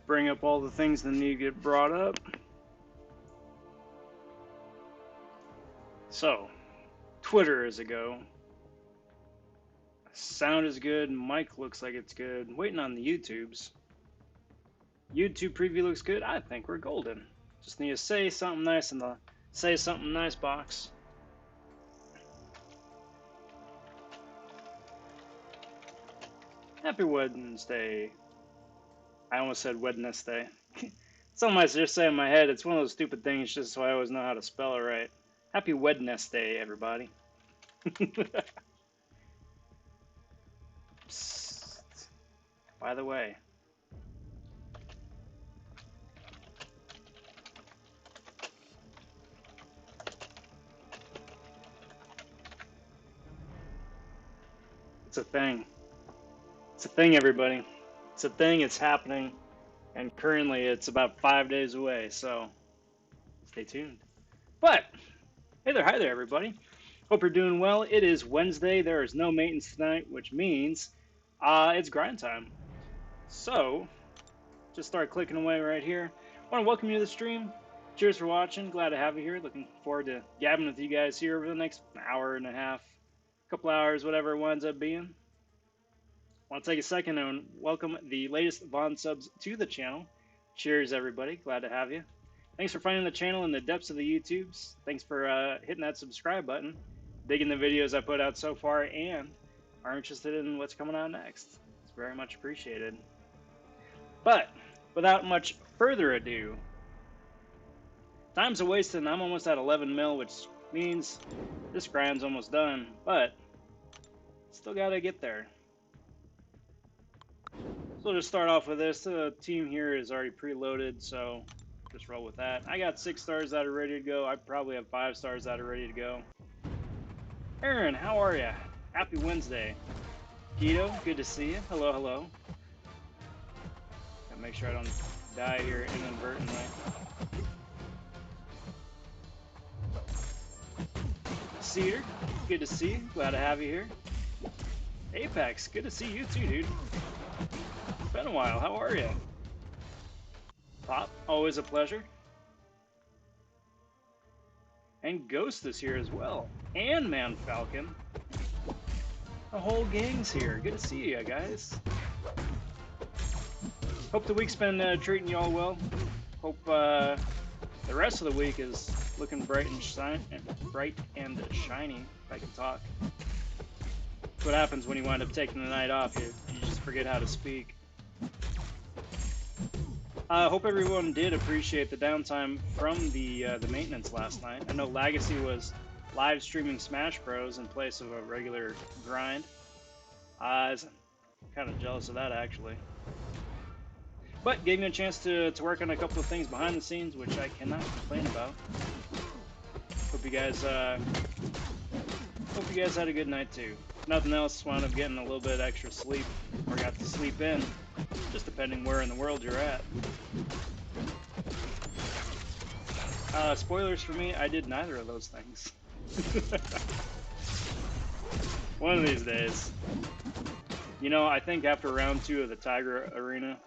Bring up all the things that need to get brought up. So, Twitter is a go. Sound is good. Mic looks like it's good. Waiting on the YouTubes. YouTube preview looks good. I think we're golden. Just need to say something nice in the say something nice box. Happy Wednesday. I almost said Wednesday. Something I just say in my head. It's one of those stupid things just so I always know how to spell it right. Happy Wednesday, everybody. Psst. By the way, it's a thing. It's a thing, everybody. It's a thing. It's happening. And currently it's about 5 days away, so stay tuned. But, hey there, hi there, everybody. Hope you're doing well. It is Wednesday. There is no maintenance tonight, which means it's grind time. So, just start clicking away right here. I want to welcome you to the stream. Cheers for watching. Glad to have you here. Looking forward to gabbing with you guys here over the next hour and a half, couple hours, whatever it winds up being. I want to take a second and welcome the latest Von subs to the channel. Cheers, everybody. Glad to have you. Thanks for finding the channel in the depths of the YouTubes. Thanks for hitting that subscribe button, digging the videos I put out so far, and are interested in what's coming out next. It's very much appreciated. But without much further ado, time's a wasting. I'm almost at 11 mil, which means this grind's almost done, but still gotta get there. So we'll just start off with this. The team here is already preloaded, so just roll with that. I got 6 stars that are ready to go. I probably have 5 stars that are ready to go. Aaron, how are ya? Happy Wednesday. Guido, good to see you. Hello, hello. Gotta make sure I don't die here inadvertently. Cedar, good to see you. Glad to have you here. Apex, good to see you too, dude. It's been a while. How are you? Pop, always a pleasure. And Ghost is here as well. And Man Falcon. The whole gang's here. Good to see you guys. Hope the week's been treating you all well. Hope the rest of the week is looking bright and shiny, if I can talk. That's what happens when you wind up taking the night off. You just forget how to speak. I hope everyone did appreciate the downtime from the maintenance last night. I know Legacy was live streaming Smash Bros in place of a regular grind. I was kind of jealous of that, actually. But gave me a chance to work on a couple of things behind the scenes, which I cannot complain about. Hope you guys had a good night too. If nothing else, wound up getting a little bit extra sleep, or got to sleep in, just depending where in the world you're at. Spoilers for me, I did neither of those things. One of these days. You know, I think after round 2 of the Tigra arena,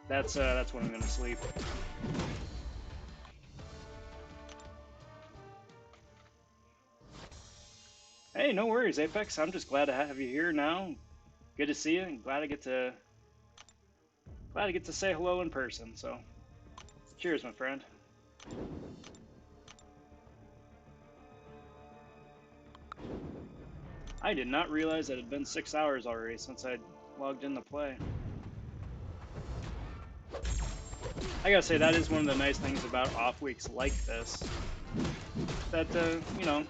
that's when I'm gonna sleep. Hey, no worries, Apex. I'm just glad to have you here now. Good to see you, and glad I get to say hello in person. So, cheers, my friend. I did not realize that it had been 6 hours already since I logged in to play. I gotta say, that is one of the nice things about off weeks like this. That, you know,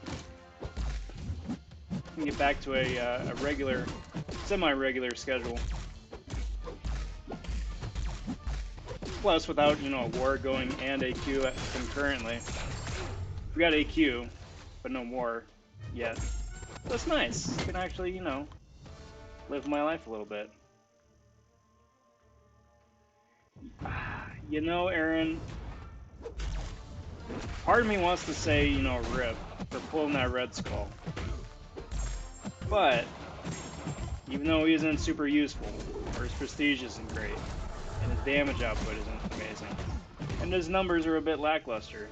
you can get back to a regular, semi-regular schedule. Plus, without, you know, a war going and AQ concurrently. We got AQ, but no war yet. That's nice. I can actually, you know, live my life a little bit. You know, Aaron, part of me wants to say, you know, RIP for pulling that Red Skull. But, even though he isn't super useful, or his prestige isn't great, and his damage output isn't amazing. And his numbers are a bit lackluster.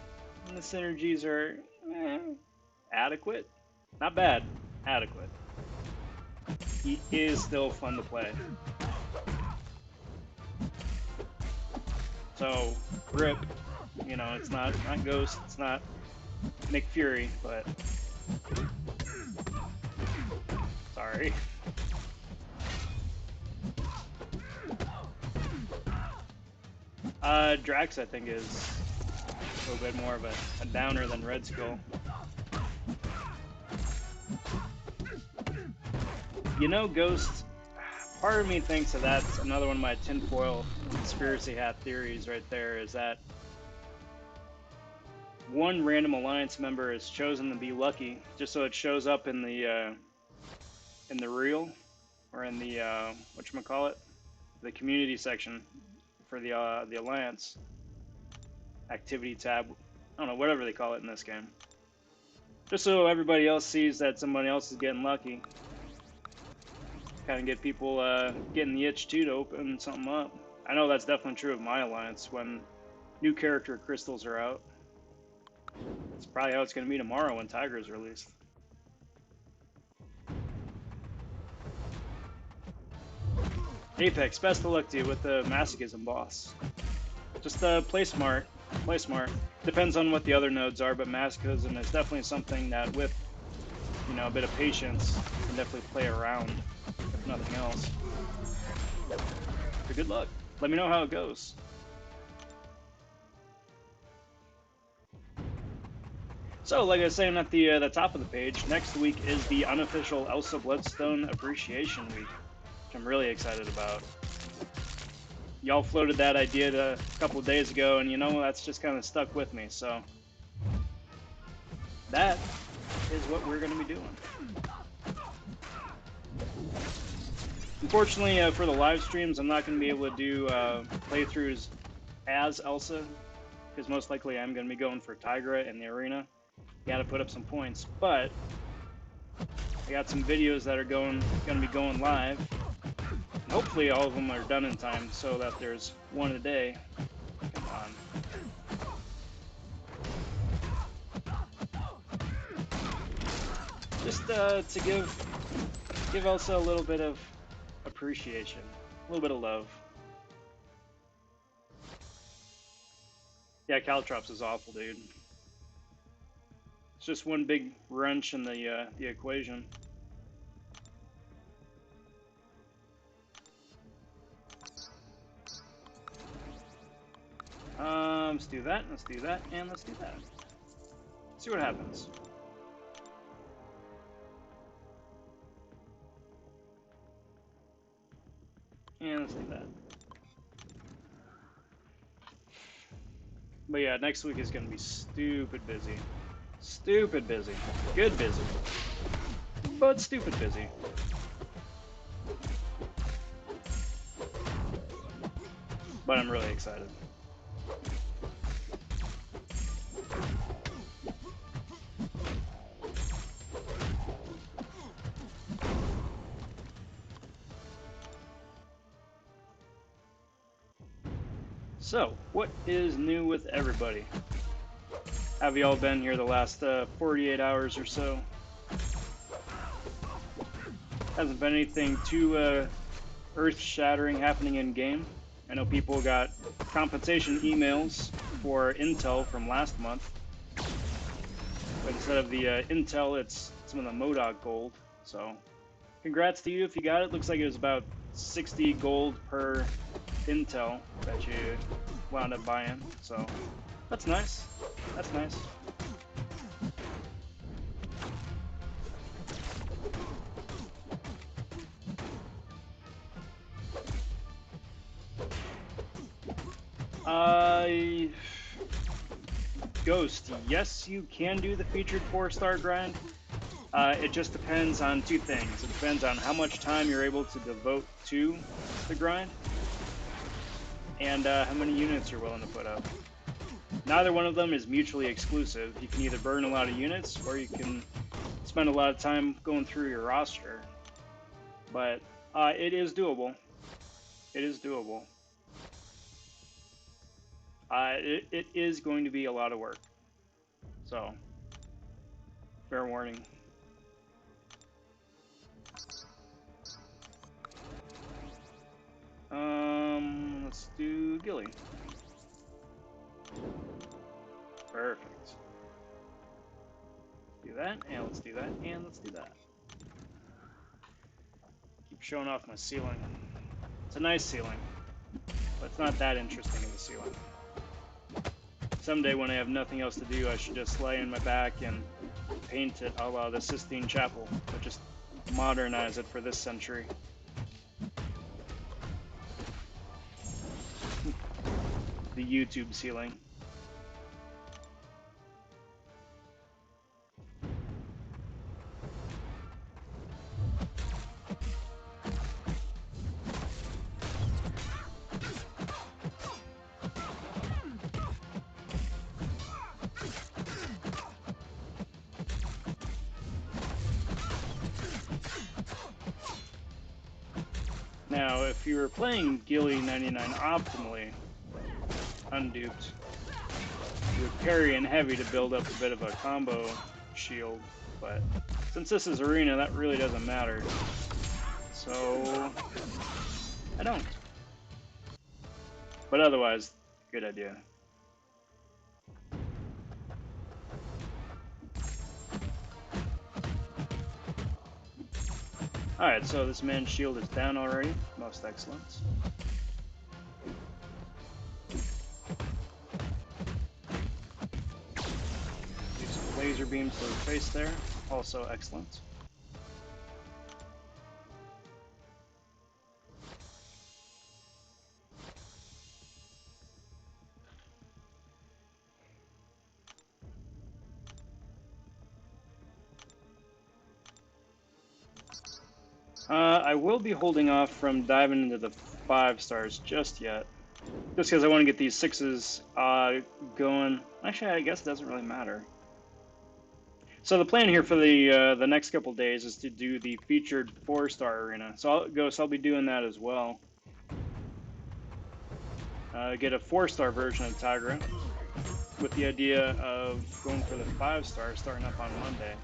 And the synergies are adequate. Not bad, adequate. He is still fun to play. So, rip, you know, it's not Ghost, it's not Nick Fury, but sorry. Drax, I think, is a little bit more of a downer than Red Skull. You know, Ghost, part of me thinks that that's another one of my tinfoil conspiracy hat theories right there, is that one random Alliance member is chosen to be lucky, just so it shows up in the reel, or in the, whatchamacallit, the community section for the Alliance activity tab. I don't know, whatever they call it in this game. Just so everybody else sees that somebody else is getting lucky. Kind of get people getting the itch too to open something up. I know that's definitely true of my Alliance when new character crystals are out. It's probably how it's going to be tomorrow when Tigra is released. Apex, best of luck to you with the Masochism boss. Just play smart. Play smart. Depends on what the other nodes are, but Masochism is definitely something that with, you know, a bit of patience, you can definitely play around, if nothing else. So good luck. Let me know how it goes. So, like I was saying at the top of the page, next week is the unofficial Elsa Bloodstone Appreciation Week, which I'm really excited about. Y'all floated that idea a couple of days ago, and you know, that's just kind of stuck with me, so that is what we're going to be doing. Unfortunately, for the live streams, I'm not going to be able to do playthroughs as Elsa, because most likely I'm going to be going for Tigra in the arena. You got to put up some points, but I got some videos that are going to be going live. And hopefully all of them are done in time so that there's one a day. Come on. Just to give Elsa a little bit of appreciation, a little bit of love. Yeah, Caltrops is awful, dude. It's just one big wrench in the equation. Let's do that, let's do that, and let's do that. See what happens. And let's do that. But yeah, next week is going to be stupid busy. Stupid busy. Good busy. But stupid busy. But I'm really excited. So, what is new with everybody? Have y'all been here the last 48 hours or so? Hasn't been anything too earth-shattering happening in game. I know people got compensation emails for intel from last month, but instead of the intel, it's some of the MODOK gold. So, congrats to you if you got it. Looks like it was about 60 gold per intel that you wound up buying. So, that's nice. That's nice. Ghost, yes, you can do the featured 4-star grind. It just depends on two things. It depends on how much time you're able to devote to the grind, and how many units you're willing to put up. Neither one of them is mutually exclusive. You can either burn a lot of units, or you can spend a lot of time going through your roster. But it is doable. It is doable. It is going to be a lot of work. So, fair warning. Let's do Gilly. Perfect. Do that, and let's do that, and let's do that. Keep showing off my ceiling. It's a nice ceiling, but it's not that interesting of a ceiling. Someday when I have nothing else to do, I should just lay on my back and paint it a la the Sistine Chapel, but just modernize it for this century. The YouTube ceiling. Now, if you were playing Gilly 99 optimally, unduped, you would parry in heavy to build up a bit of a combo shield, but since this is arena, that really doesn't matter. So, I don't. But otherwise, good idea. Alright, so this man's shield is down already. Most excellent. Do some laser beams to the face there. Also excellent. I will be holding off from diving into the 5 stars just yet. Just because I want to get these 6s going. Actually, I guess it doesn't really matter. So the plan here for the next couple days is to do the featured 4-star arena. So I'll be doing that as well. Get a 4-star version of Tigra, with the idea of going for the 5-star starting up on Monday.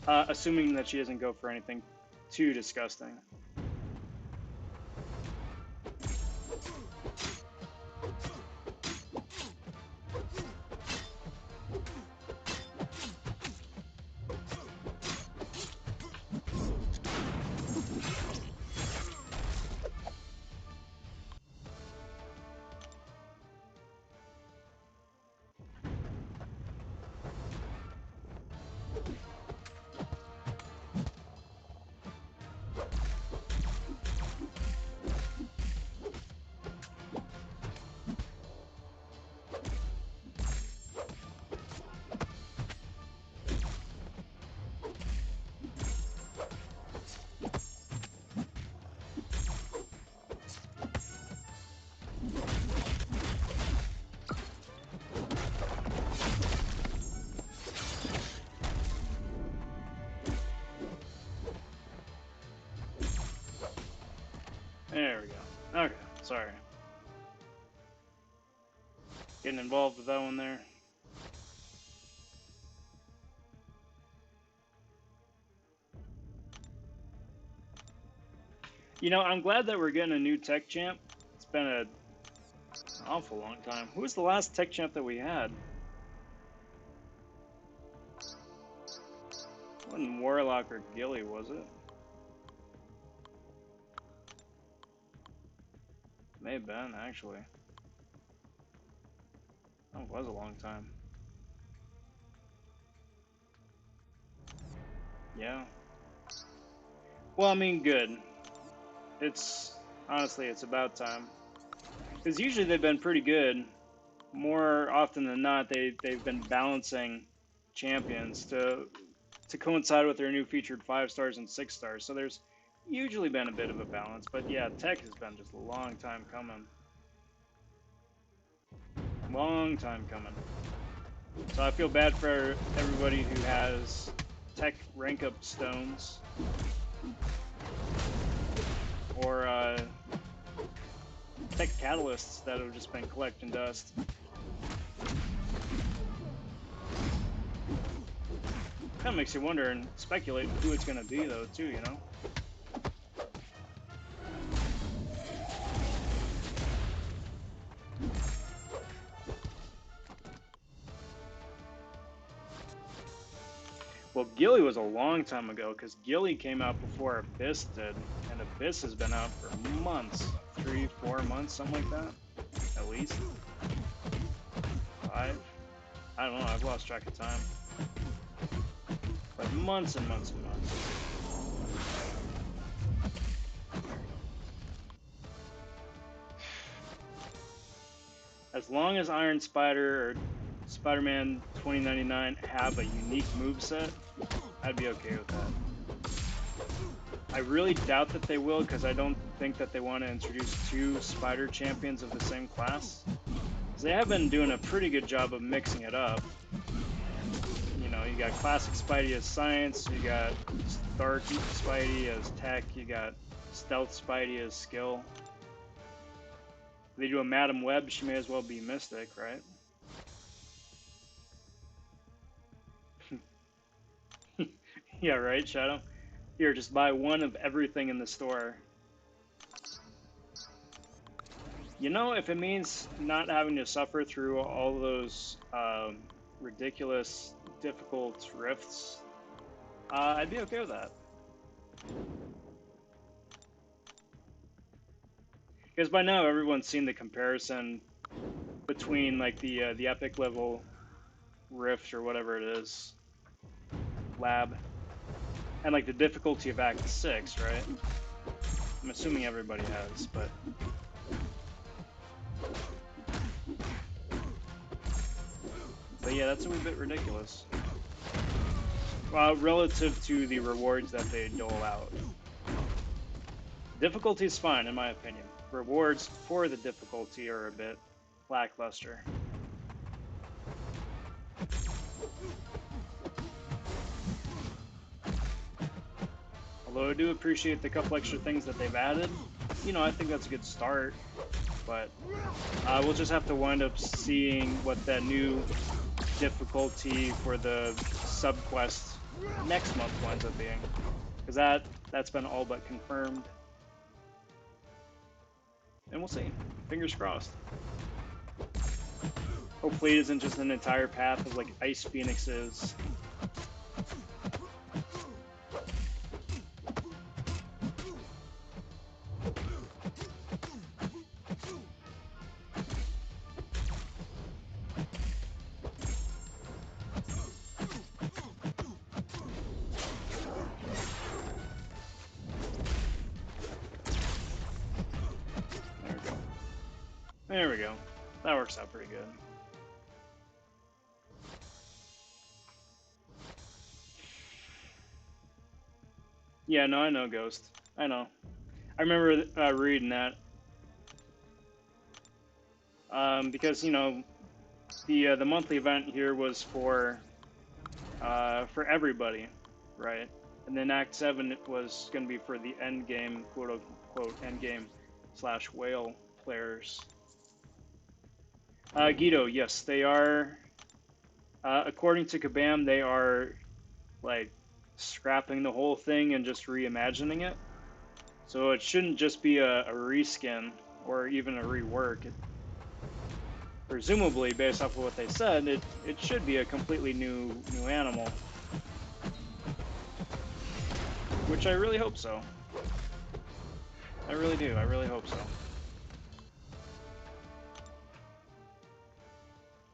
Assuming that she doesn't go for anything too disgusting. There we go. Okay, sorry. Getting involved with that one there. You know, I'm glad that we're getting a new tech champ. It's been an awful long time. Who was the last tech champ that we had? It wasn't Warlock or Gilly, was it? May have been, actually. Oh, it was a long time. Yeah. Well, I mean, good. Honestly, it's about time. Because usually they've been pretty good. More often than not, they've been balancing champions to coincide with their new featured 5 stars and 6 stars. So there's usually been a bit of a balance. But yeah, tech has been just a long time coming. Long time coming. So I feel bad for everybody who has tech rank up stones. Or tech catalysts that have just been collecting dust. Kind of makes you wonder and speculate who it's going to be, though, too, you know? Well, Gilly was a long time ago, because Gilly came out before Abyss did, and Abyss has been out for months. 3, 4 months, something like that, at least. 5? I don't know, I've lost track of time. But months and months and months. As long as Iron Spider or Spider-Man 2099 have a unique moveset, I'd be okay with that. I really doubt that they will, because I don't think that they want to introduce 2 Spider champions of the same class. They have been doing a pretty good job of mixing it up. You know, you got Classic Spidey as Science, you got Dark Spidey as Tech, you got Stealth Spidey as Skill. If they do a Madam Web, she may as well be Mystic, right? Yeah, right, Shadow? Here, just buy one of everything in the store. You know, if it means not having to suffer through all those ridiculous, difficult rifts, I'd be okay with that. Because by now everyone's seen the comparison between like the epic level rift or whatever it is, lab, and like the difficulty of Act 6, right? I'm assuming everybody has, but yeah, that's a wee bit ridiculous. Relative to the rewards that they dole out. Difficulty is fine, in my opinion. Rewards for the difficulty are a bit lackluster. Although I do appreciate the couple extra things that they've added, you know, I think that's a good start. But we'll just have to wind up seeing what that new difficulty for the sub-quest next month winds up being. Because that's been all but confirmed. And we'll see. Fingers crossed. Hopefully it isn't just an entire path of like ice phoenixes. There we go. That works out pretty good. Yeah, no, I know Ghost. I know. I remember reading that. Because, you know, the monthly event here was for everybody, right? And then Act 7 it was going to be for the end game, quote unquote, end game / whale players. Guido, yes, they are. According to Kabam, they are like scrapping the whole thing and just reimagining it. So it shouldn't just be a reskin or even a rework. Presumably, based off of what they said, it should be a completely new animal. Which I really hope so. I really do. I really hope so.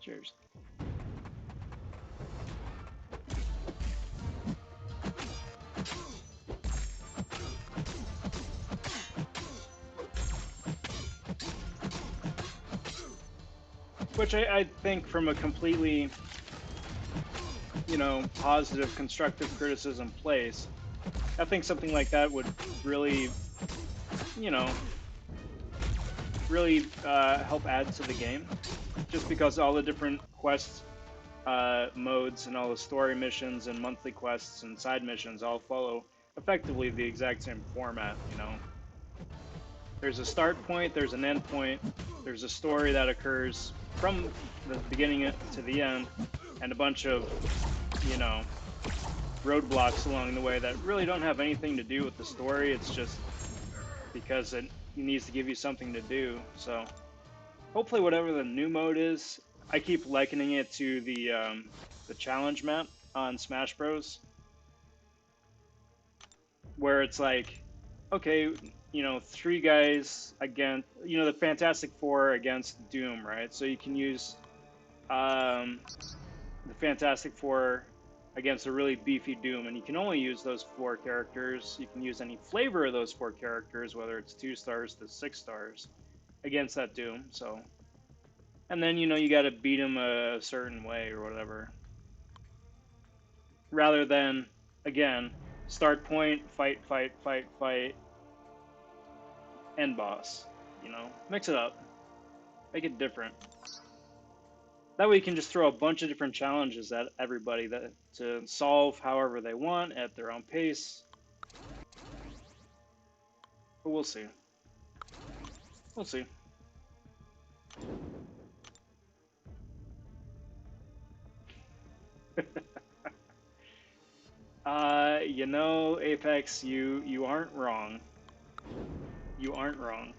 Cheers. Which I think from a completely, you know, positive, constructive criticism place, I think something like that would really, you know, really help add to the game. Just because all the different quest modes and all the story missions and monthly quests and side missions all follow effectively the exact same format, you know. There's a start point, there's an end point, there's a story that occurs from the beginning to the end, and a bunch of, you know, roadblocks along the way that really don't have anything to do with the story. It's just because it needs to give you something to do. So hopefully whatever the new mode is, I keep likening it to the challenge map on Smash Bros, where it's like, okay, you know, three guys against, you know, the Fantastic Four against Doom, right? So you can use the Fantastic Four against a really beefy Doom, and you can only use those four characters. You can use any flavor of those four characters, whether it's 2 stars to 6 stars, against that Doom. So, and then, you know, you got to beat him a certain way or whatever, rather than, again, start point, fight, fight, fight, fight, end boss. You know, mix it up, make it different. That way you can just throw a bunch of different challenges at everybody that to solve however they want at their own pace. But we'll see. We'll see. You know, Apex, you aren't wrong. You aren't wrong.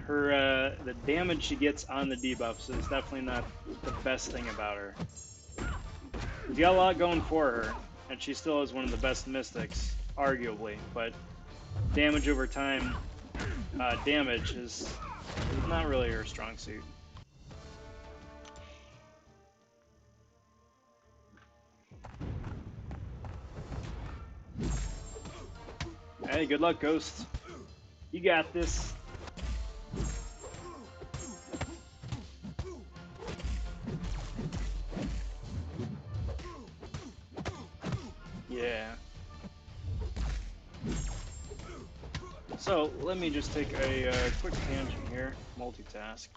Her the damage she gets on the debuffs is definitely not the best thing about her. She's got a lot going for her, and she still is one of the best mystics, arguably. But damage over time, damage is not really her strong suit. Hey, good luck, Ghost. You got this. Yeah. So, let me just take a quick tangent here, multitask,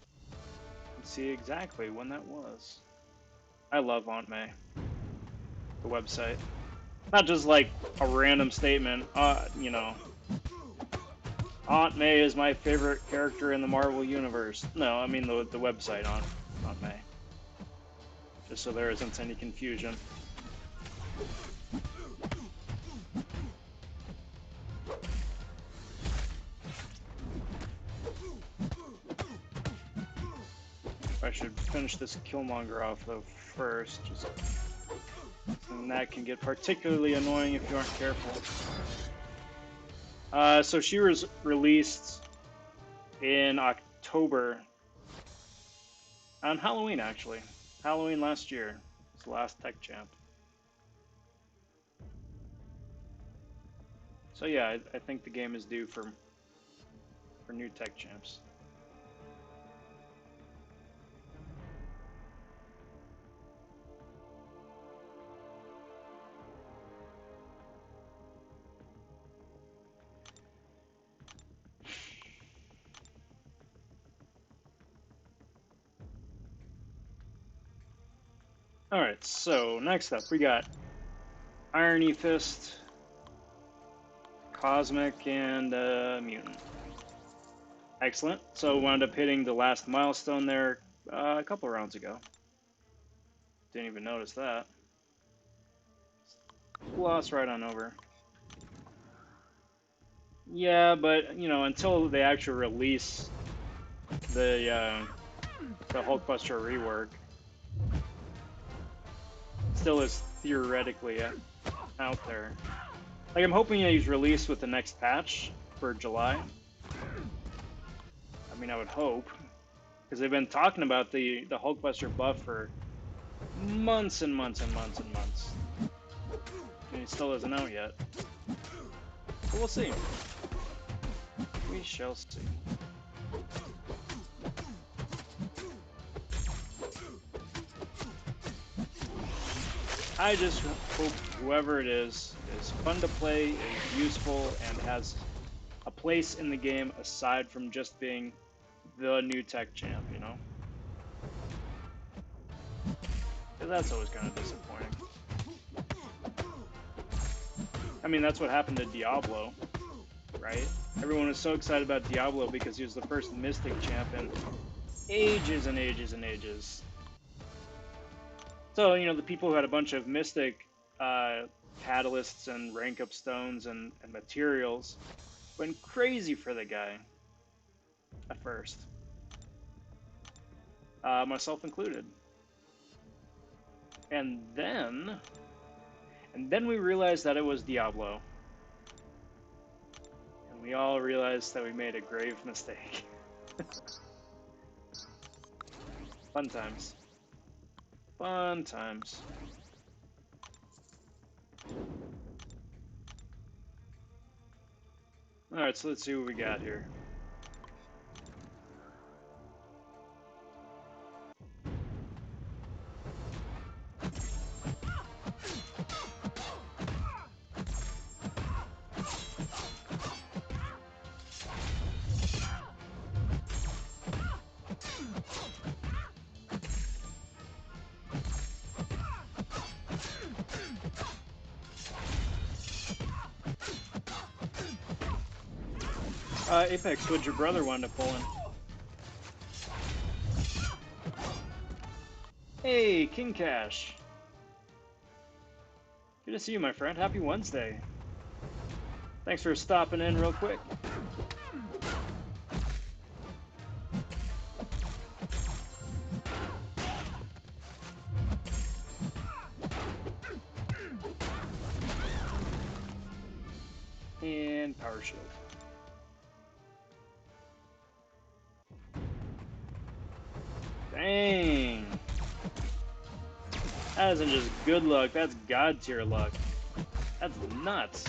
and see exactly when that was. I love Aunt May, the website. Not just like a random statement, you know, Aunt May is my favorite character in the Marvel Universe. No, I mean the website on Aunt May. Just so there isn't any confusion. I should finish this Killmonger off though first, just and that can get particularly annoying if you aren't careful. So she was released in October, on Halloween actually. Halloween last year. It's the last Tech Champ. So yeah, I think the game is due for new Tech Champs. Alright, so next up we got Irony Fist, Cosmic, and Mutant. Excellent. So wound up hitting the last milestone there a couple rounds ago. Didn't even notice that. Gloss right on over. Yeah, but you know, until they actually release the Hulkbuster rework, still is theoretically out there. Like, I'm hoping he's released with the next patch for July. I mean, I would hope, because they've been talking about the Hulkbuster buff for months and months and months and months, and he still isn't out yet. But we'll see. We shall see. I just hope whoever it is fun to play, is useful, and has a place in the game aside from just being the new Tech Champ, you know? Because that's always kind of disappointing. I mean, that's what happened to Diablo. right? Everyone was so excited about Diablo because he was the first Mystic champ in ages and ages and ages. So, you know, the people who had a bunch of Mystic catalysts and rank up stones and materials went crazy for the guy at first, myself included. And then we realized that it was Diablo. And we all realized that we made a grave mistake. Fun times. Fun times. Alright, so let's see what we got here. Apex, what'd your brother wind up pulling? Hey, King Cash. Good to see you, my friend. Happy Wednesday. Thanks for stopping in real quick. And power shield. Dang. That isn't just good luck, that's god tier luck. That's nuts.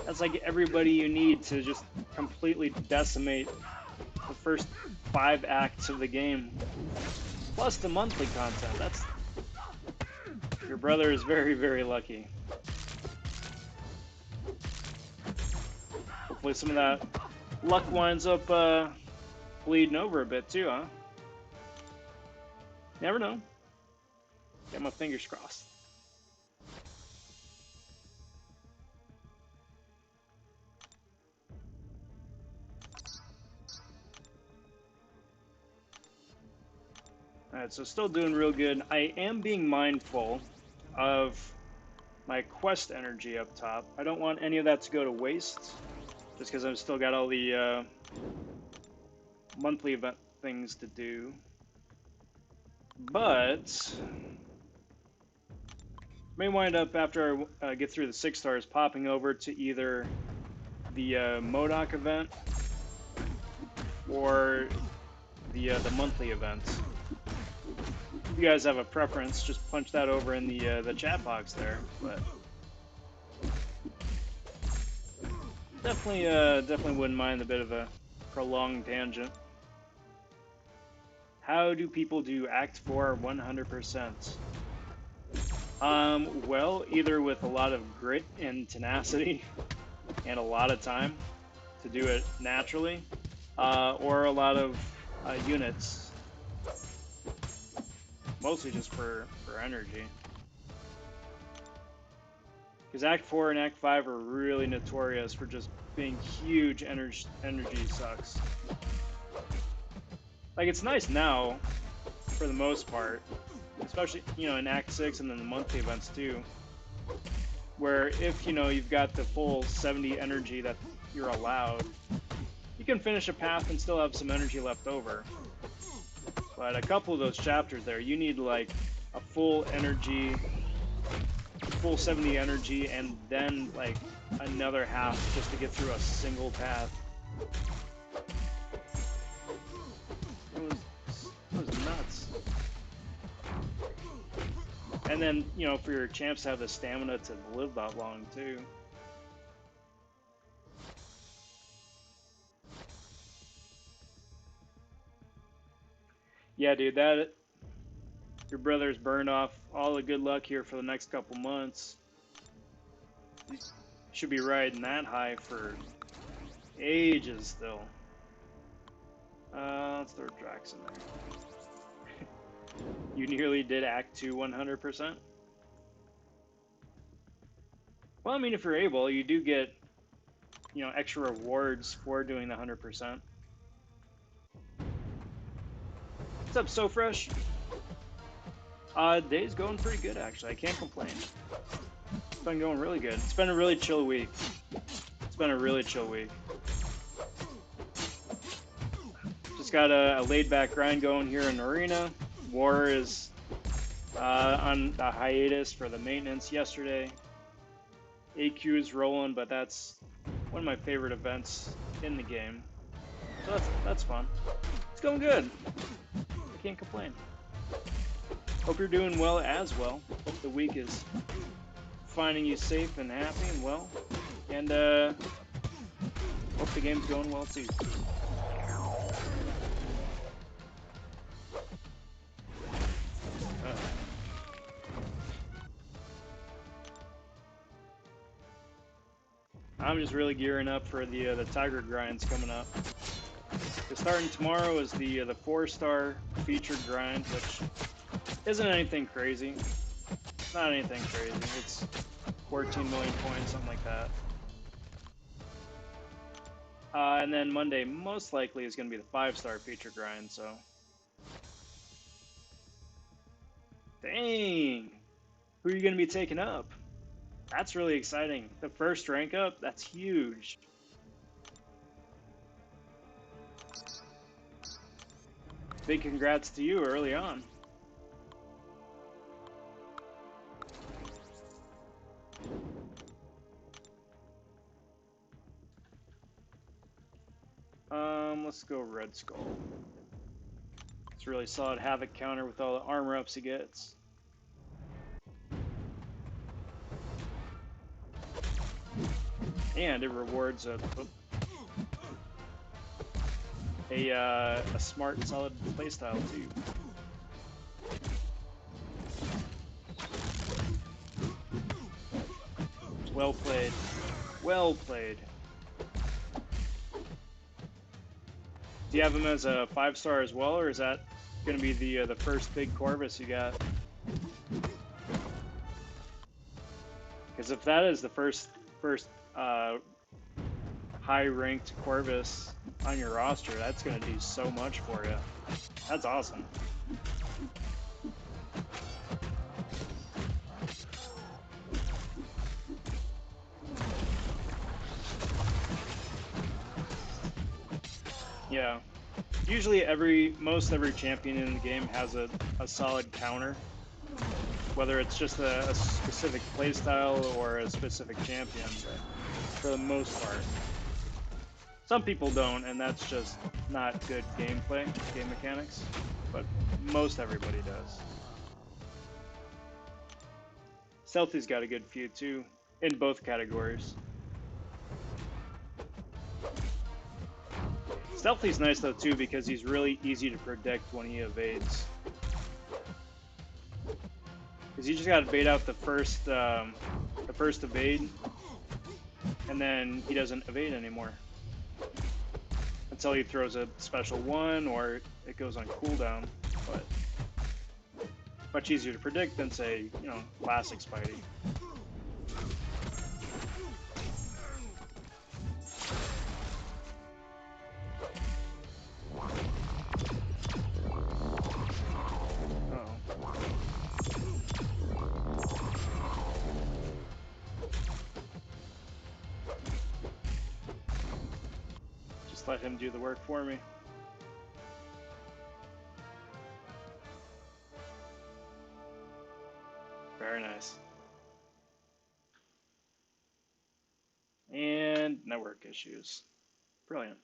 That's like everybody you need to just completely decimate the first 5 acts of the game. Plus the monthly content. That's... Your brother is very, very lucky. Hopefully some of that luck winds up bleeding over a bit too, huh? Never know. Got my fingers crossed. Alright, so still doing real good. I am being mindful of my quest energy up top. I don't want any of that to go to waste, just because I've still got all the monthly event things to do. But may wind up, after I get through the 6 stars, popping over to either the MODOK event or the monthly events. If you guys have a preference, just punch that over in the chat box there. But definitely wouldn't mind a bit of a prolonged tangent. How do people do Act 4 100%? Well, either with a lot of grit and tenacity and a lot of time to do it naturally, or a lot of units. Mostly just for energy. Because Act 4 and Act 5 are really notorious for just being huge energy sucks. Like, it's nice now, for the most part, especially, you know, in Act 6 and then the monthly events too, where if, you know, you've got the full 70 energy that you're allowed, you can finish a path and still have some energy left over. But a couple of those chapters there, you need like a full energy, full 70 energy, and then like another half just to get through a single path. It was nuts. And then, you know, for your champs to have the stamina to live that long too. Yeah, dude, your brother's burned off all the good luck here for the next couple months. You should be riding that high for ages still. Let's throw Drax in there. You nearly did Act 2 100%? Well, I mean, if you're able, you do get, you know, extra rewards for doing the 100%. What's up, So Fresh? Day's going pretty good, actually. I can't complain. It's been going really good. It's been a really chill week. It's been a really chill week. Just got a laid-back grind going here in Arena. War is on a hiatus for the maintenance yesterday. AQ is rolling, but that's one of my favorite events in the game. So that's fun. It's going good. I can't complain. Hope you're doing well as well. Hope the week is finding you safe and happy and well. And hope the game's going well too. I'm just really gearing up for the Tigra grinds coming up. So starting tomorrow is the 4-star featured grind, which isn't anything crazy. Not anything crazy. It's 14 million points, something like that. And then Monday most likely is going to be the 5-star feature grind. So, dang, who are you going to be taking up? That's really exciting. The first rank up, that's huge. Big congrats to you early on. Let's go Red Skull. It's a really solid Havoc counter with all the armor ups he gets. And it rewards a smart and solid playstyle too. Well played. Well played. Do you have him as a 5-star as well, or is that going to be the first big Corvus you got? Because if that is the first high-ranked Corvus on your roster, that's going to do so much for you. That's awesome. Yeah. Usually most every champion in the game has a solid counter, whether it's just a specific playstyle or a specific champion, but for the most part. Some people don't, and that's just not good gameplay, game mechanics, but most everybody does. Stealthy's got a good few too, in both categories. Stealthy's nice though too because he's really easy to predict when he evades. Because you just gotta bait out the first evade, and then he doesn't evade anymore until he throws a special one or it goes on cooldown. But much easier to predict than say, you know, classic Spidey. Just let him do the work for me. Very nice. And network issues. Brilliant.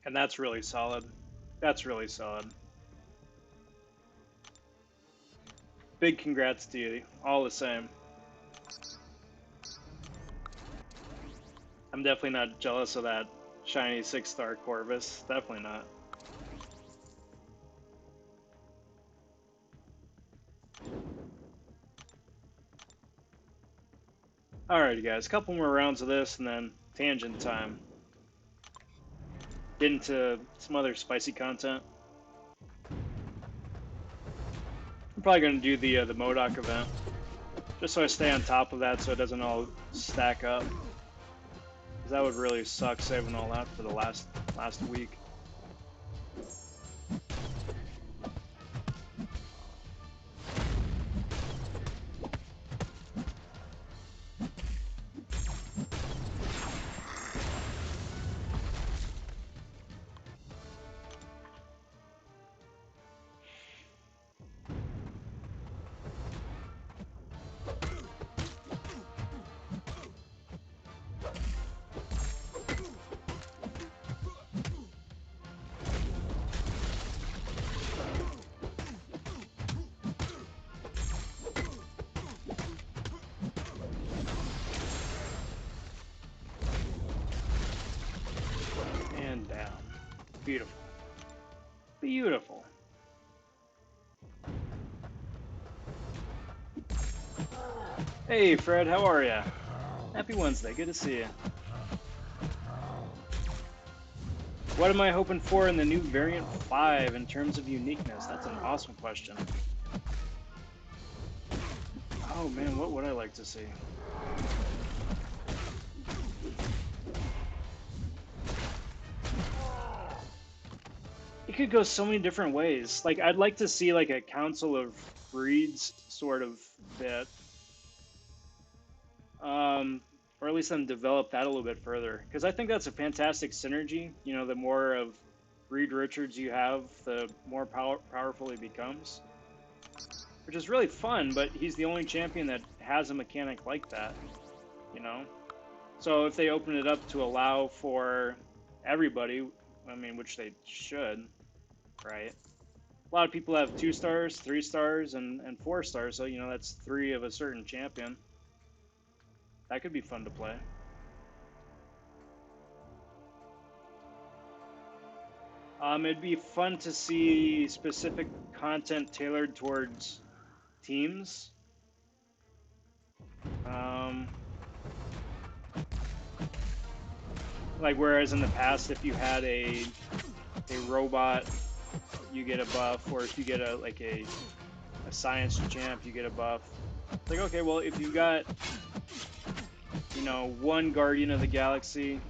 And that's really solid. That's really solid. Big congrats to you, all the same. I'm definitely not jealous of that shiny 6-star Corvus. Definitely not. Alrighty guys, a couple more rounds of this and then tangent time. get into some other spicy content. I'm probably going to do the Modoc event, just so I stay on top of that so it doesn't all stack up. Because that would really suck saving all that for the last week. And down. Beautiful. Beautiful. Hey Fred, how are ya? Happy Wednesday, good to see you. What am I hoping for in the new variant 5 in terms of uniqueness? That's an awesome question. Oh man, what would I like to see? It could go so many different ways. Like, I'd like to see like a Council of Breeds sort of bit. Or at least then develop that a little bit further. Because I think that's a fantastic synergy. You know, the more of Reed Richards you have, the more powerful he becomes. Which is really fun, but he's the only champion that has a mechanic like that, you know? So if they open it up to allow for everybody, I mean, which they should, right? A lot of people have 2 stars, 3 stars, and 4 stars, so, you know, that's 3 of a certain champion. That could be fun to play. It'd be fun to see specific content tailored towards teams. Like whereas in the past, if you had a robot, you get a buff, or if you get a science champ, you get a buff. It's like, okay, well, if you got, you know, 1 Guardian of the Galaxy,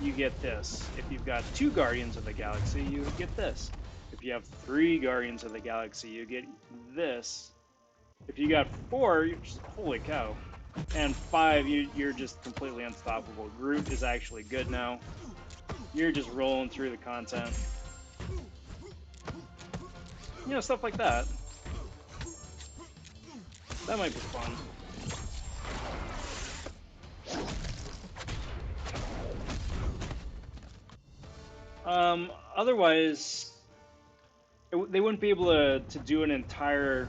you get this. If you've got 2 Guardians of the Galaxy, you get this. If you have 3 Guardians of the Galaxy, you get this. If you got 4, you're just, holy cow. And 5, you're just completely unstoppable. Groot is actually good now. You're just rolling through the content. You know, stuff like that. That might be fun. Otherwise, they wouldn't be able to do an entire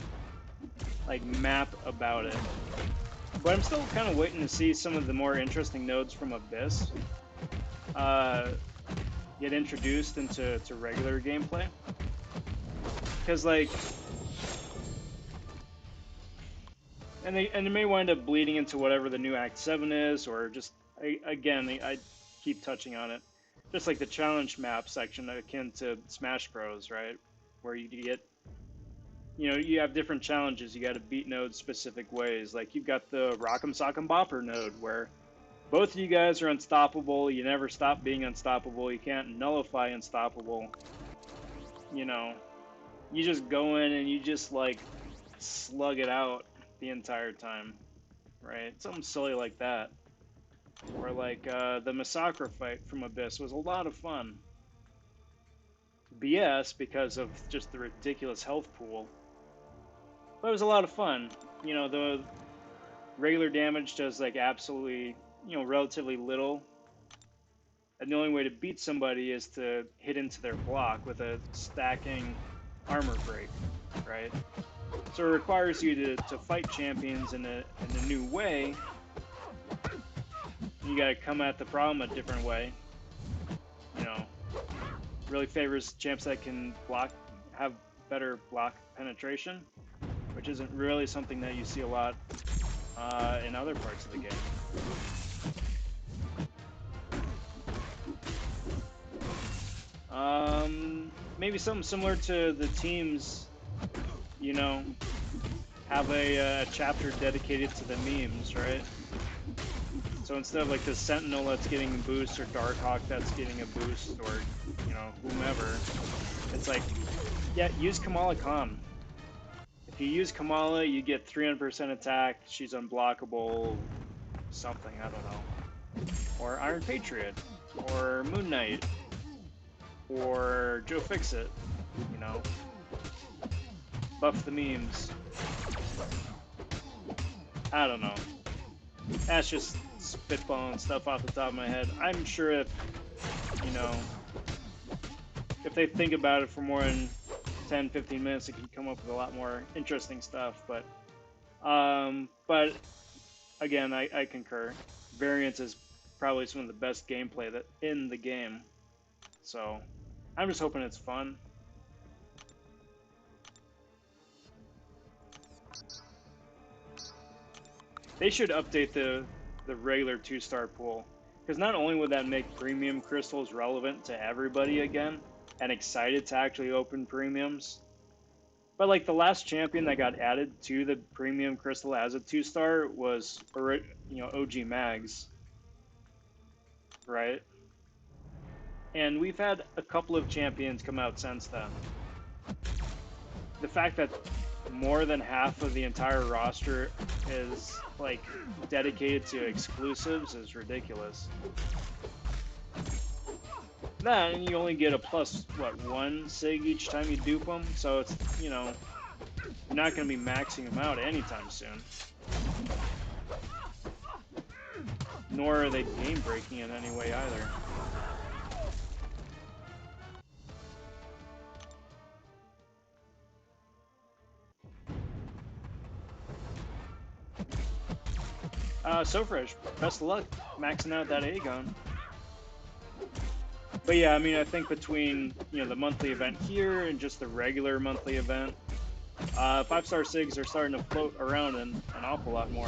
like map about it. But I'm still kind of waiting to see some of the more interesting nodes from Abyss get introduced into regular gameplay. Because like, and they may wind up bleeding into whatever the new Act 7 is, or just again, I keep touching on it. Just like the challenge map section akin to Smash Bros, right? Where you get, you know, you have different challenges. You got to beat nodes specific ways. Like you've got the Rock'em Sock'em Bopper node where both of you guys are unstoppable. You never stop being unstoppable. You can't nullify unstoppable. You know, you just go in and you just like slug it out the entire time, right? Something silly like that. Or like the Massacre fight from Abyss was a lot of fun. BS because of just the ridiculous health pool. But it was a lot of fun. You know, the regular damage does like absolutely, you know, relatively little. And the only way to beat somebody is to hit into their block with a stacking armor break, right? So it requires you to fight champions in a new way. You gotta come at the problem a different way. You know, really favors champs that can have better block penetration, which isn't really something that you see a lot in other parts of the game. maybe something similar to the teams, you know, have a chapter dedicated to the memes, right? So instead of like the Sentinel that's getting a boost, or Darkhawk that's getting a boost, or, you know, whomever, it's like, yeah, use Kamala Khan. If you use Kamala, you get 300% attack, she's unblockable, something, I don't know. Or Iron Patriot, or Moon Knight, or Joe Fixit, you know. Buff the memes. I don't know. That's just spitballing stuff off the top of my head. I'm sure if, you know, if they think about it for more than 10, 15 minutes, they can come up with a lot more interesting stuff. But again, I concur. Variance is probably some of the best gameplay that in the game. So I'm just hoping it's fun. They should update the regular 2-star pool, because not only would that make premium crystals relevant to everybody again and excited to actually open premiums, but like the last champion that got added to the premium crystal as a 2-star was, you know, OG Mags, right? And we've had a couple of champions come out since then. The fact that more than half of the entire roster is like dedicated to exclusives is ridiculous. That, and you only get a plus, what, 1 sig each time you dupe them, so it's, you know, you're not going to be maxing them out anytime soon. Nor are they game breaking in any way either. So fresh, best of luck maxing out that Aegon. But yeah, I mean, I think between, you know, the monthly event here and just the regular monthly event, 5-star SIGs are starting to float around an awful lot more.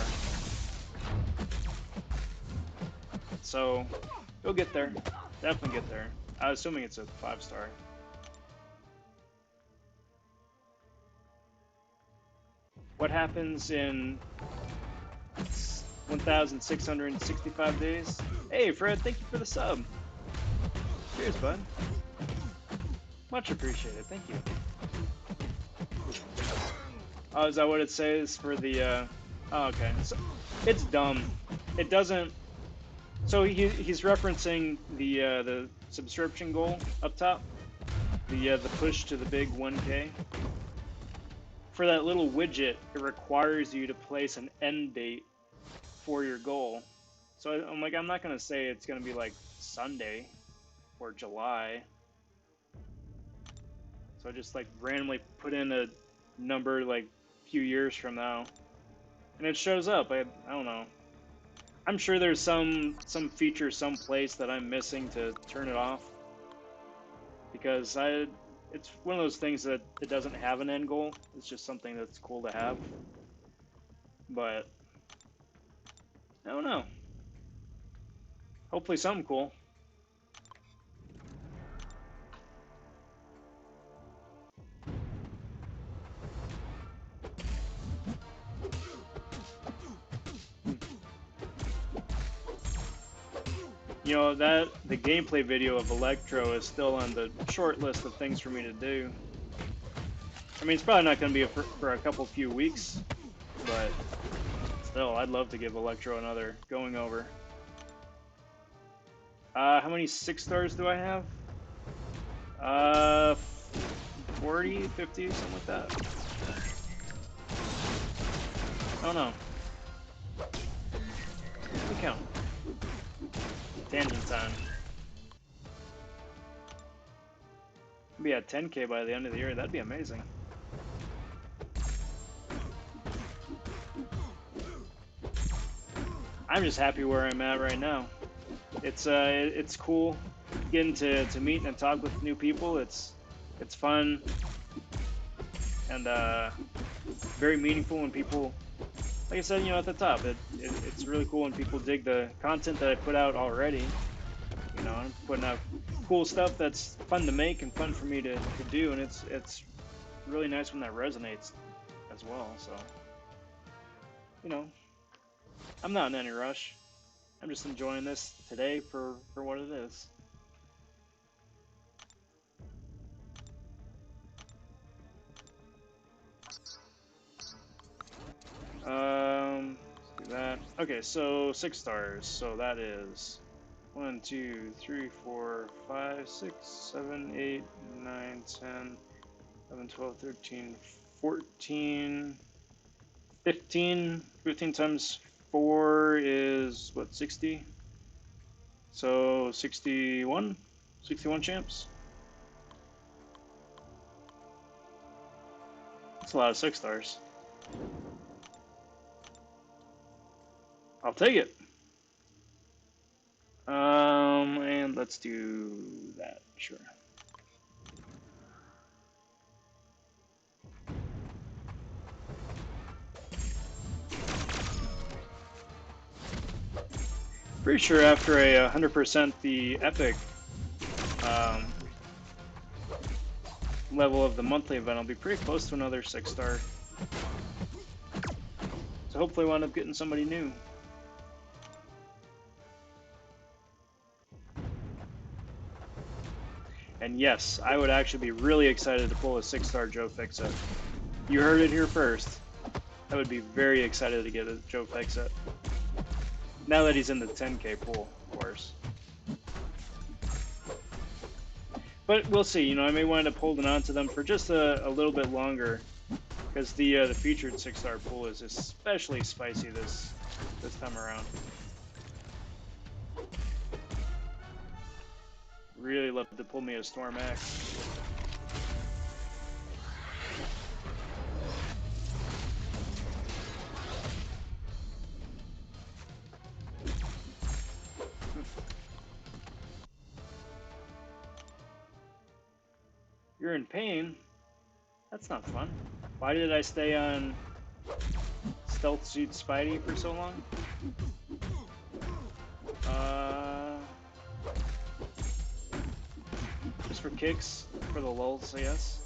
So you'll get there, definitely get there. I'm assuming it's a 5-star. What happens in 1,665 days? Hey, Fred, thank you for the sub. Cheers, bud. Much appreciated. Thank you. Oh, is that what it says for the? Oh, okay. So, it's dumb. It doesn't. So he's referencing the subscription goal up top, the push to the big 1K. For that little widget, it requires you to place an end date for your goal. So I'm like, I'm not gonna say it's gonna be like Sunday or July. So I just like randomly put in a number like a few years from now, and it shows up. I don't know. I'm sure there's some feature someplace that I'm missing to turn it off, because it's one of those things that it doesn't have an end goal. It's just something that's cool to have. But I don't know. Hopefully something cool. You know, that the gameplay video of Electro is still on the short list of things for me to do. I mean, it's probably not going to be for a few weeks, but still, I'd love to give Electro another going over. How many 6-stars do I have? 40, 50, something like that. I don't know. Let me count. Tangent time. I'll be at 10K by the end of the year. That'd be amazing. I'm just happy where I'm at right now. It's cool getting to meet and talk with new people. It's fun and very meaningful when people, like I said, you know, at the top, it's really cool when people dig the content that I put out already. You know, I'm putting out cool stuff that's fun to make and fun for me to do, and it's really nice when that resonates as well. So, you know, I'm not in any rush. I'm just enjoying this today for what it is. Let's do that. Okay, so 6 stars. So that is 1, 2, 3, 4, 5, 6, 7, 8, 9, 10, 11, 12, 13, 14, 15. 15 times 4 is what, 60? So 61? 61 champs? That's a lot of 6 stars. I'll take it. And let's do that, sure. Pretty sure after a 100% the epic level of the monthly event, I'll be pretty close to another 6 star. So hopefully we'll end up getting somebody new. And yes, I would actually be really excited to pull a 6 star Joe Fixit. You heard it here first. I would be very excited to get a Joe Fixit. Now that he's in the 10K pool, of course. But we'll see. You know, I may wind up holding on to them for just a little bit longer, because the featured 6 star pool is especially spicy this time around. Really love to pull me a Storm X. You're in pain? That's not fun. Why did I stay on Stealth Suit Spidey for so long? Just for kicks, for the lulz, I guess.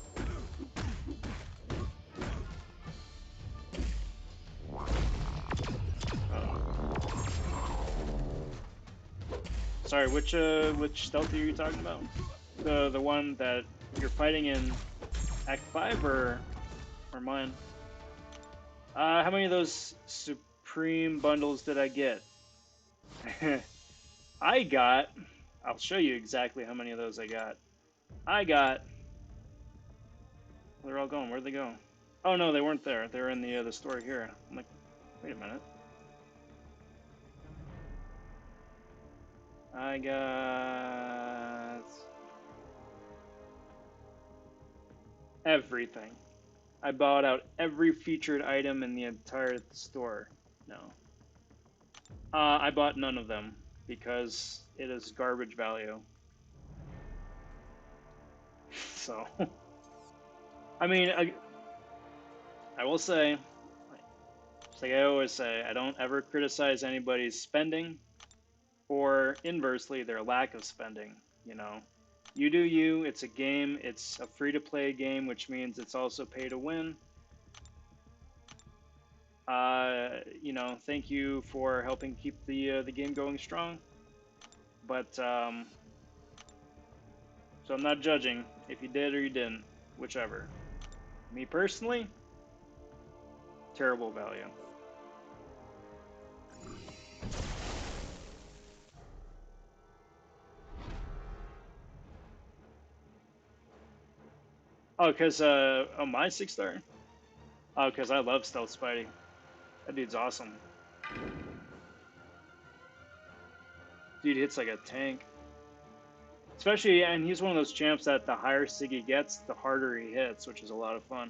Sorry, which stealth are you talking about? The one that you're fighting in Act 5 or mine? How many of those Supreme bundles did I get? I got, I'll show you exactly how many of those I got. I got, they're all gone. Where'd they go? Oh no, they weren't there. They're in the store here. I'm like, wait a minute. I got everything. I bought out every featured item in the entire store. No. I bought none of them because it is garbage value. So, I mean, I will say, just like I always say, I don't ever criticize anybody's spending or inversely their lack of spending. You know, you do you. It's a game. It's a free-to-play game, which means it's also pay to win. You know, thank you for helping keep the game going strong. But so I'm not judging if you did or you didn't, whichever. Me personally, terrible value. Oh, because oh, my 6 star. Oh, because I love Stealth Spidey. That dude's awesome. Dude hits like a tank. Especially, and he's one of those champs that the higher Siggy gets, the harder he hits, which is a lot of fun.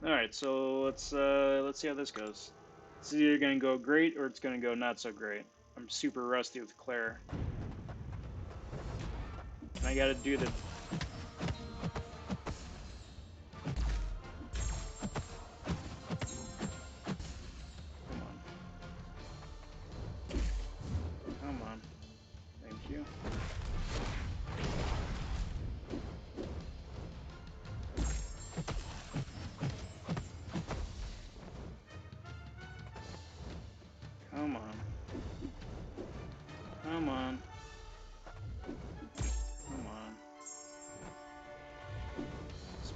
All right, so let's see how this goes. It's either gonna go great or it's gonna go not so great. I'm super rusty with Claire. And I gotta do the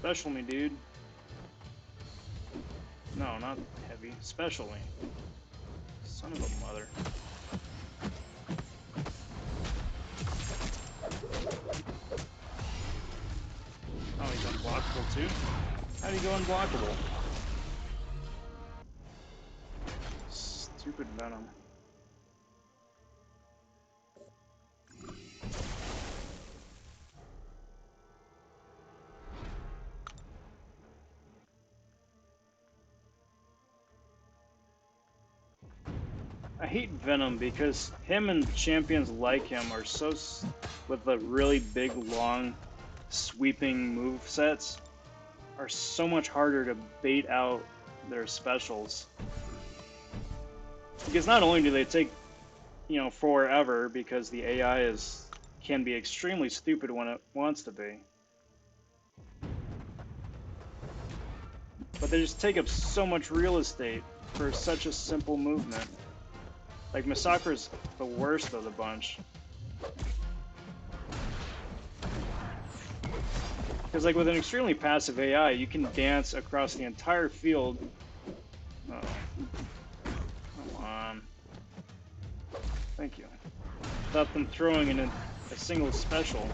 Special me, dude. No, not heavy. Special me. Son of a mother. Oh, he's unblockable too? How do you go unblockable? Stupid Venom. I hate Venom because him and champions like him are so with the really big, long, sweeping move sets are so much harder to bait out their specials. Because not only do they take, forever because the AI can be extremely stupid when it wants to be, but they just take up so much real estate for such a simple movement. Like, Masacre's the worst of the bunch. Because, like, with an extremely passive AI, you can dance across the entire field. Uh-oh. Come on. Thank you. Without them throwing in a single special.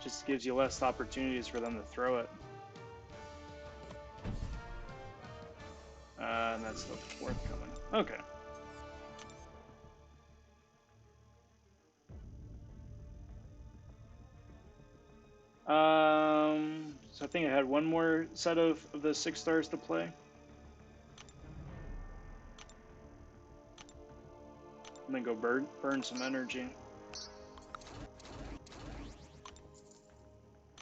Just gives you less opportunities for them to throw it. And that's the fourth coming. Okay. So I think I had one more set of the 6 stars to play. And then go burn some energy.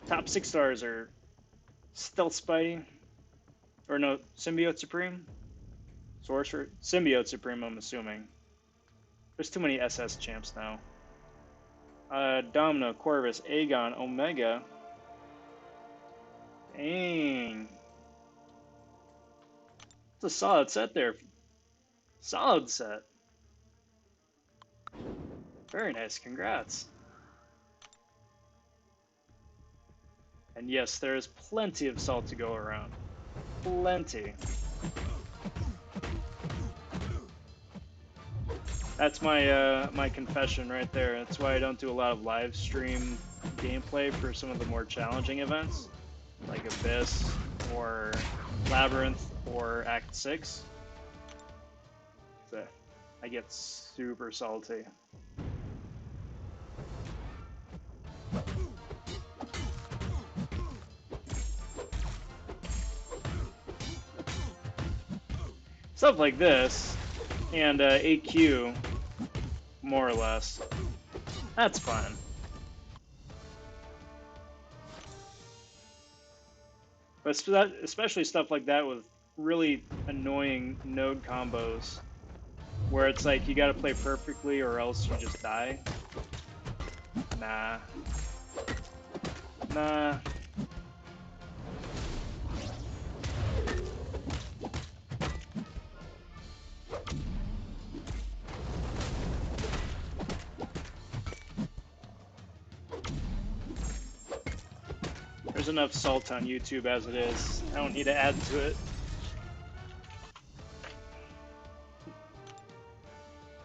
Top 6 stars are Stealth Spidey, or no, Symbiote Supreme, Sorcerer, Symbiote Supreme, I'm assuming. There's too many SS champs now. Domino, Corvus, Aegon, Omega. Dang. It's a solid set there. Solid set. Very nice, congrats. And yes, there is plenty of salt to go around. Plenty. That's my my confession right there. That's why I don't do a lot of live stream gameplay for some of the more challenging events, like Abyss or Labyrinth or Act 6. So I get super salty. Stuff like this, and AQ, more or less. That's fine. But especially stuff like that with really annoying node combos, where it's like you gotta play perfectly or else you just die. Nah. Nah. There's enough salt on YouTube as it is. I don't need to add to it.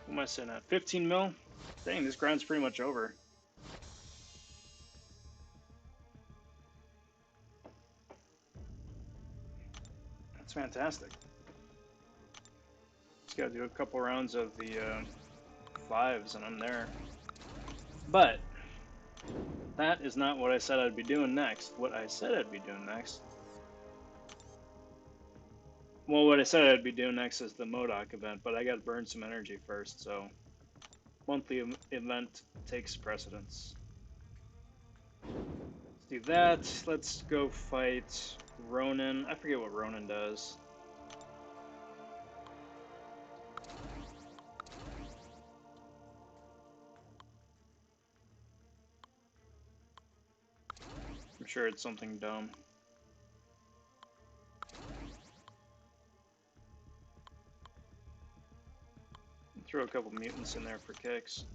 What am I sitting at? 15 mil? Dang, this grind's pretty much over. That's fantastic. Just gotta do a couple rounds of the 5s and I'm there. But that is not what I said I'd be doing next. What I said I'd be doing next. Well, what I said I'd be doing next is the MODOK event, but I gotta burn some energy first, so monthly event takes precedence. Let's do that. Let's go fight Ronin. I forget what Ronin does. I'm sure it's something dumb. Throw a couple mutants in there for kicks.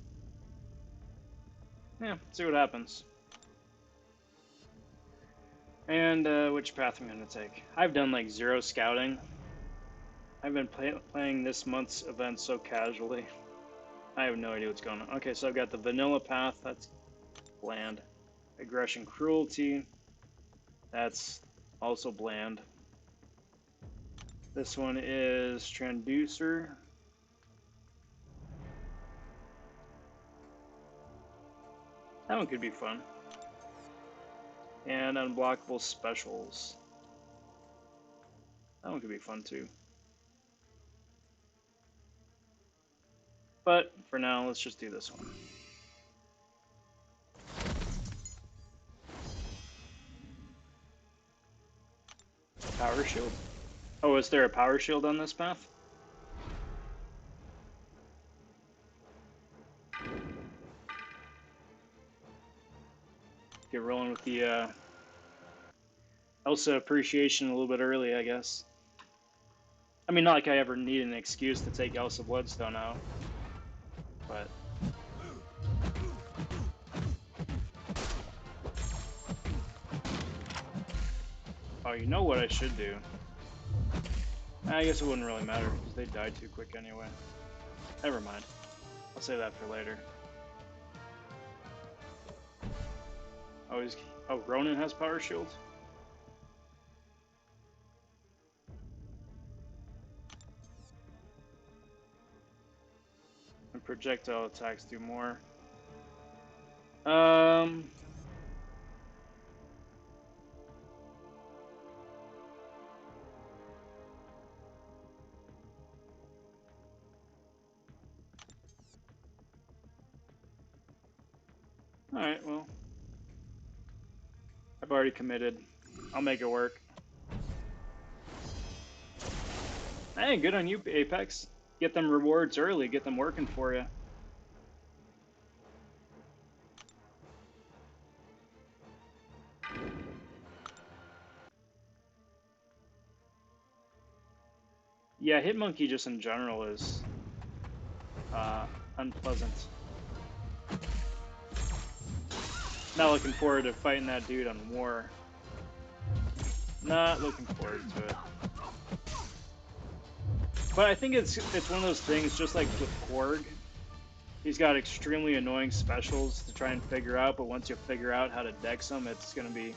Yeah, see what happens. And which path I'm going to take. I've done like 0 scouting. I've been playing this month's event so casually. I have no idea what's going on. Okay, so I've got the vanilla path. That's bland. Aggression cruelty. That's also bland. This one is transducer. That one could be fun. And unblockable specials. That one could be fun too. But for now, let's just do this one. Power shield. Oh, is there a power shield on this path? Get rolling with the Elsa appreciation a little bit early, I guess. I mean, not like I ever need an excuse to take Elsa Bloodstone out, but... Oh, you know what I should do? I guess it wouldn't really matter, because they died too quick anyway. Never mind. I'll save that for later. Oh, oh, Ronan has power shield? And projectile attacks do more. Alright, well. I've already committed. I'll make it work. Hey, good on you, Apex. Get them rewards early, get them working for you. Yeah, Hitmonkey just in general is unpleasant. Not looking forward to fighting that dude on War. Not looking forward to it. But I think it's one of those things, just like with Korg. He's got extremely annoying specials to try and figure out, but once you figure out how to dex him, it's going to be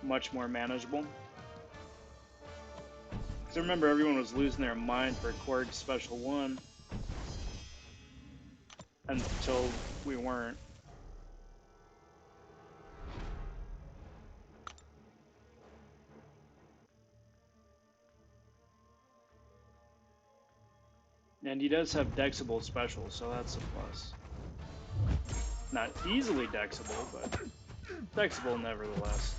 much more manageable. Because I remember everyone was losing their mind for Korg Special 1 until we weren't. And he does have dexable specials, so that's a plus. Not easily dexable, but dexable nevertheless.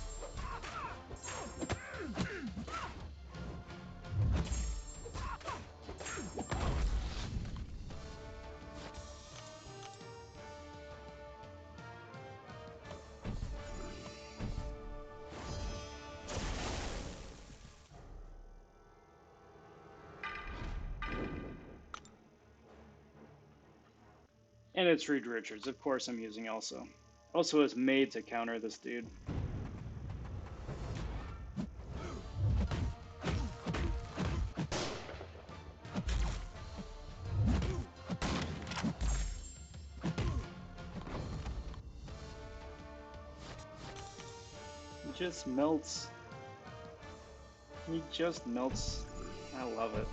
And it's Reed Richards. Of course I'm using Elsa. Also is made to counter this dude. He just melts. He just melts. I love it.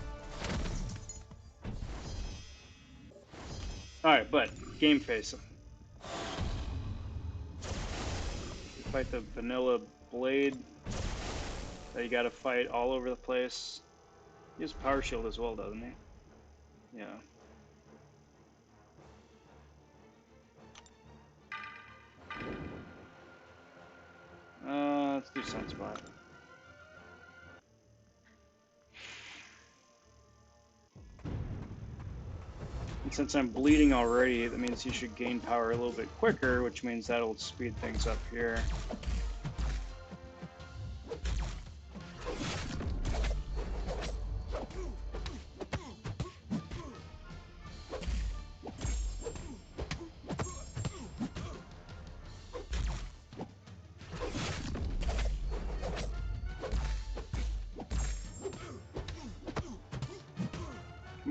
Alright, but game face. You fight the vanilla blade that you gotta fight all over the place. He has power shield as well, doesn't he? Yeah. Let's do Sunspot. And since I'm bleeding already, that means he should gain power a little bit quicker, which means that'll speed things up here.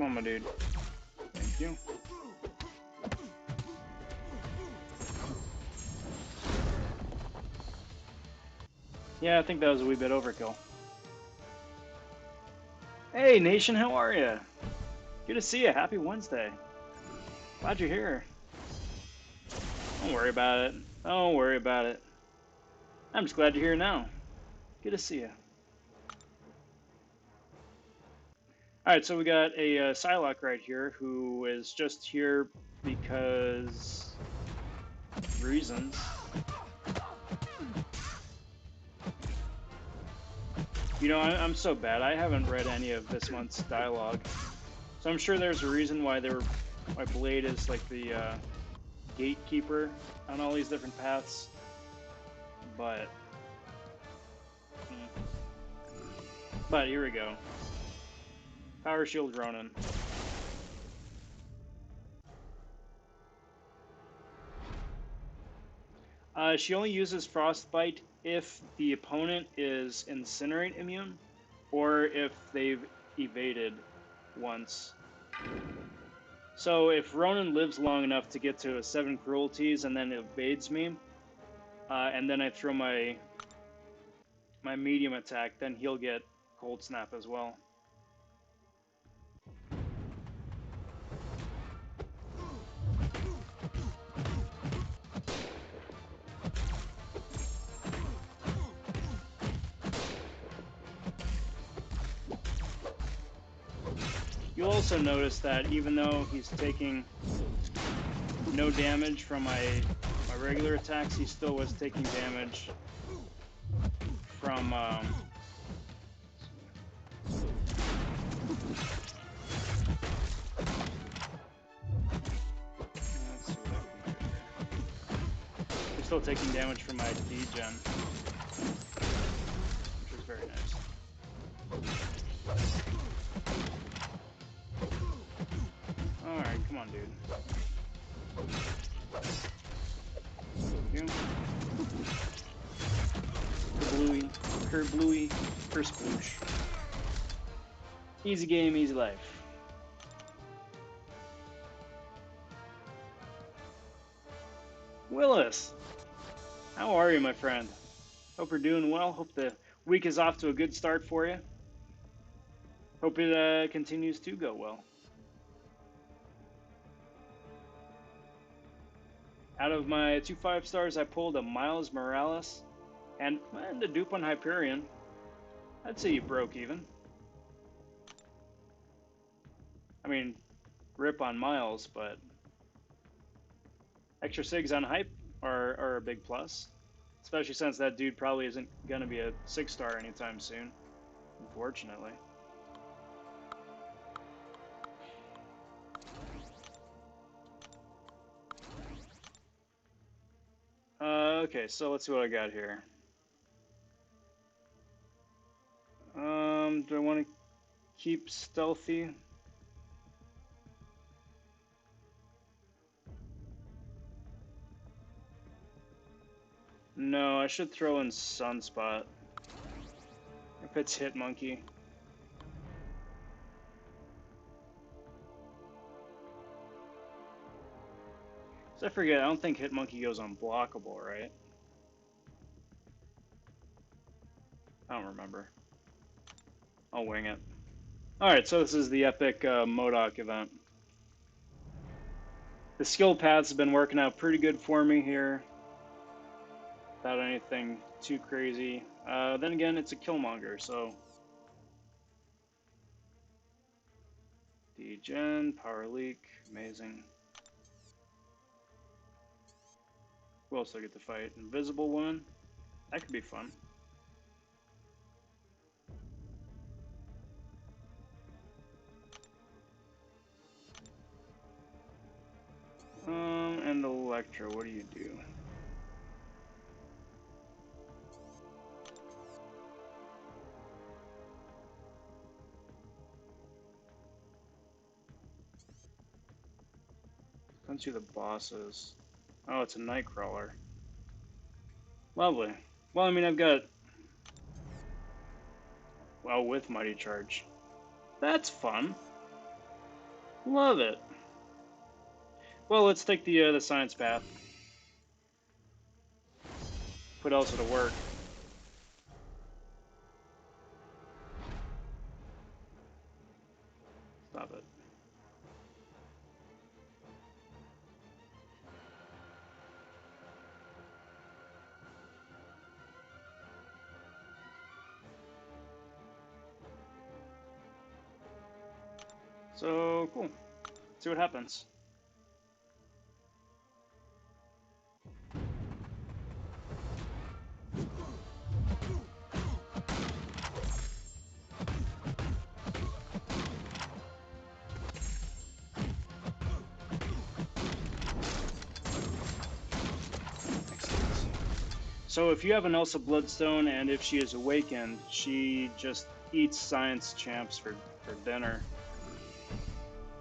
Come on, my dude. Thank you. Yeah, I think that was a wee bit overkill. Hey, Nation, how are you? Good to see you. Happy Wednesday. Glad you're here. Don't worry about it. Don't worry about it. I'm just glad you're here now. Good to see you. Alright, so we got a Psylocke right here who is just here because reasons. You know, I'm so bad. I haven't read any of this month's dialogue. So I'm sure there's a reason why why Blade is like the gatekeeper on all these different paths. But here we go. Power Shield Ronin. She only uses Frostbite if the opponent is Incinerate immune, or if they've evaded once. So if Ronin lives long enough to get to 7 cruelties and then evades me, and then I throw my medium attack, then he'll get Cold Snap as well. You'll also notice that even though he's taking no damage from my regular attacks, he still was taking damage from he's still taking damage from my D-gen, which is very nice. Alright, come on, dude. Thank you. Kerbluey, Kerbluey, Kersploosh. Easy game, easy life. Willis, how are you, my friend? Hope you're doing well. Hope the week is off to a good start for you. Hope it continues to go well. Out of my 2 5-stars, I pulled a Miles Morales and a dupe on Hyperion. I'd say you broke even. I mean, rip on Miles, but extra SIGs on Hype are a big plus. Especially since that dude probably isn't going to be a 6-star anytime soon, unfortunately. Okay, so let's see what I got here. Do I want to keep stealthy? No, I should throw in Sunspot. If it's Hitmonkey. So I forget, I don't think Hitmonkey goes unblockable, right? I don't remember. I'll wing it. Alright, so this is the epic MODOK event. The skill paths have been working out pretty good for me here. Without anything too crazy. Then again, it's a Killmonger, so... Degen, Power Leak, amazing. Who else do I get to fight? Invisible Woman? That could be fun. And Electro, what do you do? Let's see the bosses. Oh, it's a Nightcrawler. Lovely. Well, I mean, I've got... Well, with Mighty Charge. That's fun. Love it. Well, let's take the science path. Put Elsa to work. Stop it. So, cool. See what happens. So if you have an Elsa Bloodstone and if she is awakened, she just eats science champs for dinner.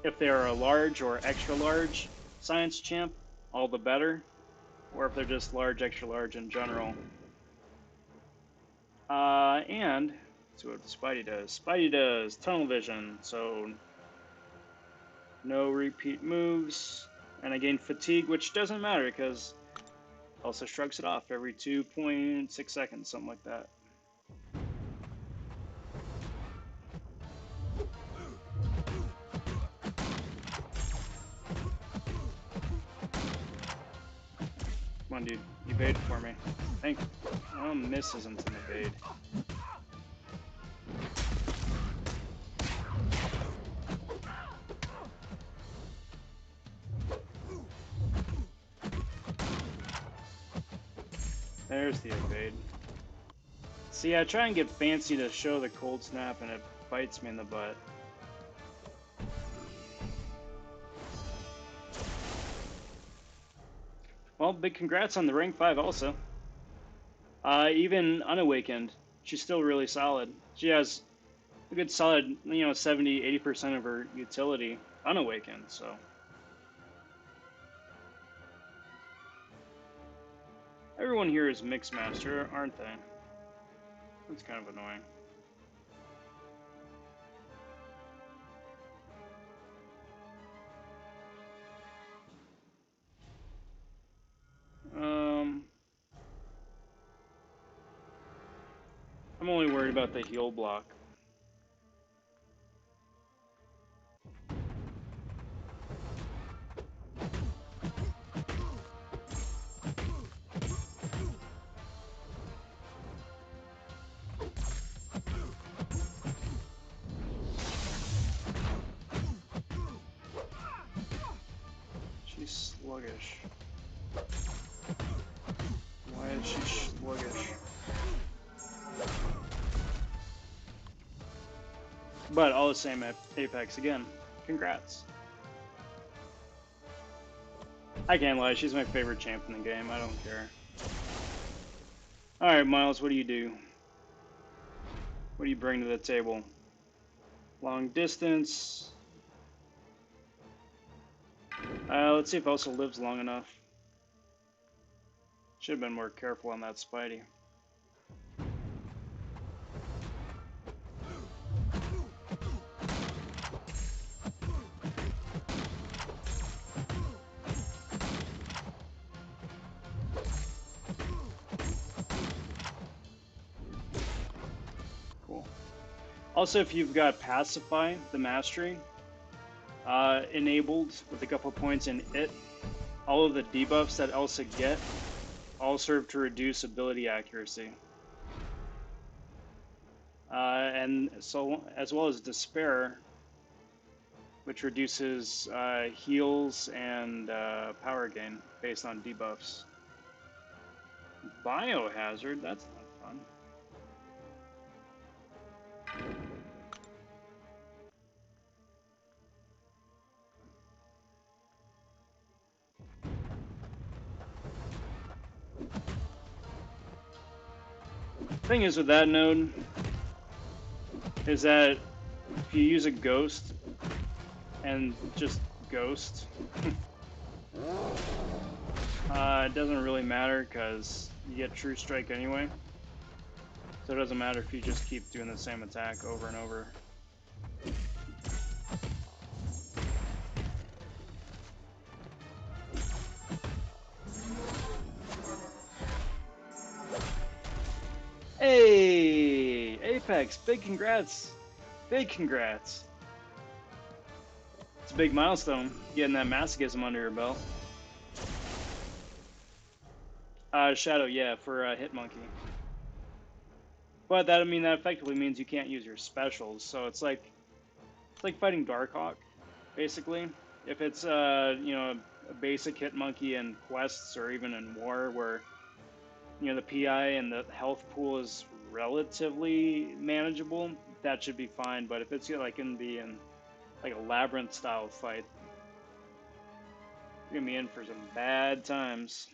If they are a large or extra large science champ, all the better. Or if they're just large, extra large in general. And let's see what Spidey does. Spidey does tunnel vision, so no repeat moves. And I gain fatigue, which doesn't matter because Elsa shrugs it off every 2.6 seconds, something like that. Come on, dude. Evade for me. Thank you. Oh, miss isn't an evade. There's the evade. See, I try and get fancy to show the cold snap and it bites me in the butt. Well, big congrats on the rank 5 also. Even unawakened, she's still really solid. She has a good solid, 70, 80% of her utility unawakened, so. Everyone here is Mixmaster, aren't they? That's kind of annoying. I'm only worried about the heal block. She's sluggish. Why is she sluggish? But all the same, Apex again. Congrats. I can't lie, she's my favorite champ in the game. I don't care. Alright, Miles, what do you do? What do you bring to the table? Long distance. Let's see if Elsa lives long enough. Should have been more careful on that Spidey. Cool. Also, if you've got Pacify, the Mastery, enabled with a couple points in it, all of the debuffs that Elsa get all serve to reduce ability accuracy. And so, as well as Despair, which reduces heals and power gain based on debuffs. Biohazard, that's not fun. Thing is with that node is that if you use a ghost and just ghost, it doesn't really matter because you get True Strike anyway. So it doesn't matter if you just keep doing the same attack over and over. Hey, Apex, big congrats. Big congrats. It's a big milestone, getting that masochism under your belt. Shadow, yeah, for Hitmonkey. But that, I mean, that effectively means you can't use your specials, so it's like fighting Darkhawk, basically. If it's you know, a basic Hitmonkey in quests or even in war where, you know, the PI and the health pool is relatively manageable, that should be fine. But if it's like gonna be in like a labyrinth style fight, you're gonna be in for some bad times.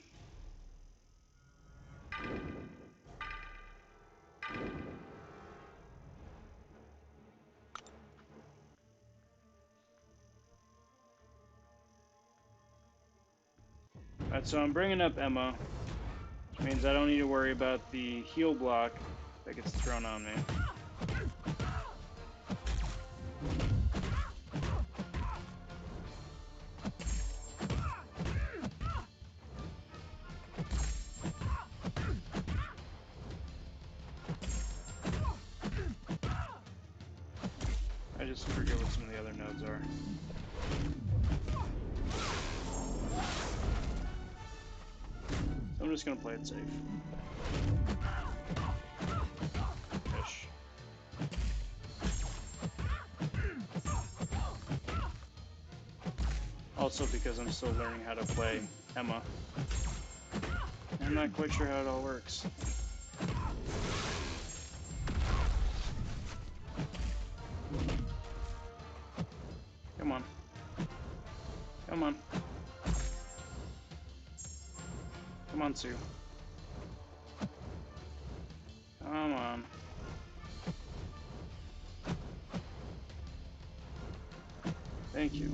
Alright, so I'm bringing up Emma, which means I don't need to worry about the heal block that gets thrown on me. I just forget what some of the other nodes are. So I'm just gonna play it safe. Ish. Also because I'm still learning how to play Emma. I'm not quite sure how it all works. Come on. Come on. Come on, Sue. Come on. Thank you.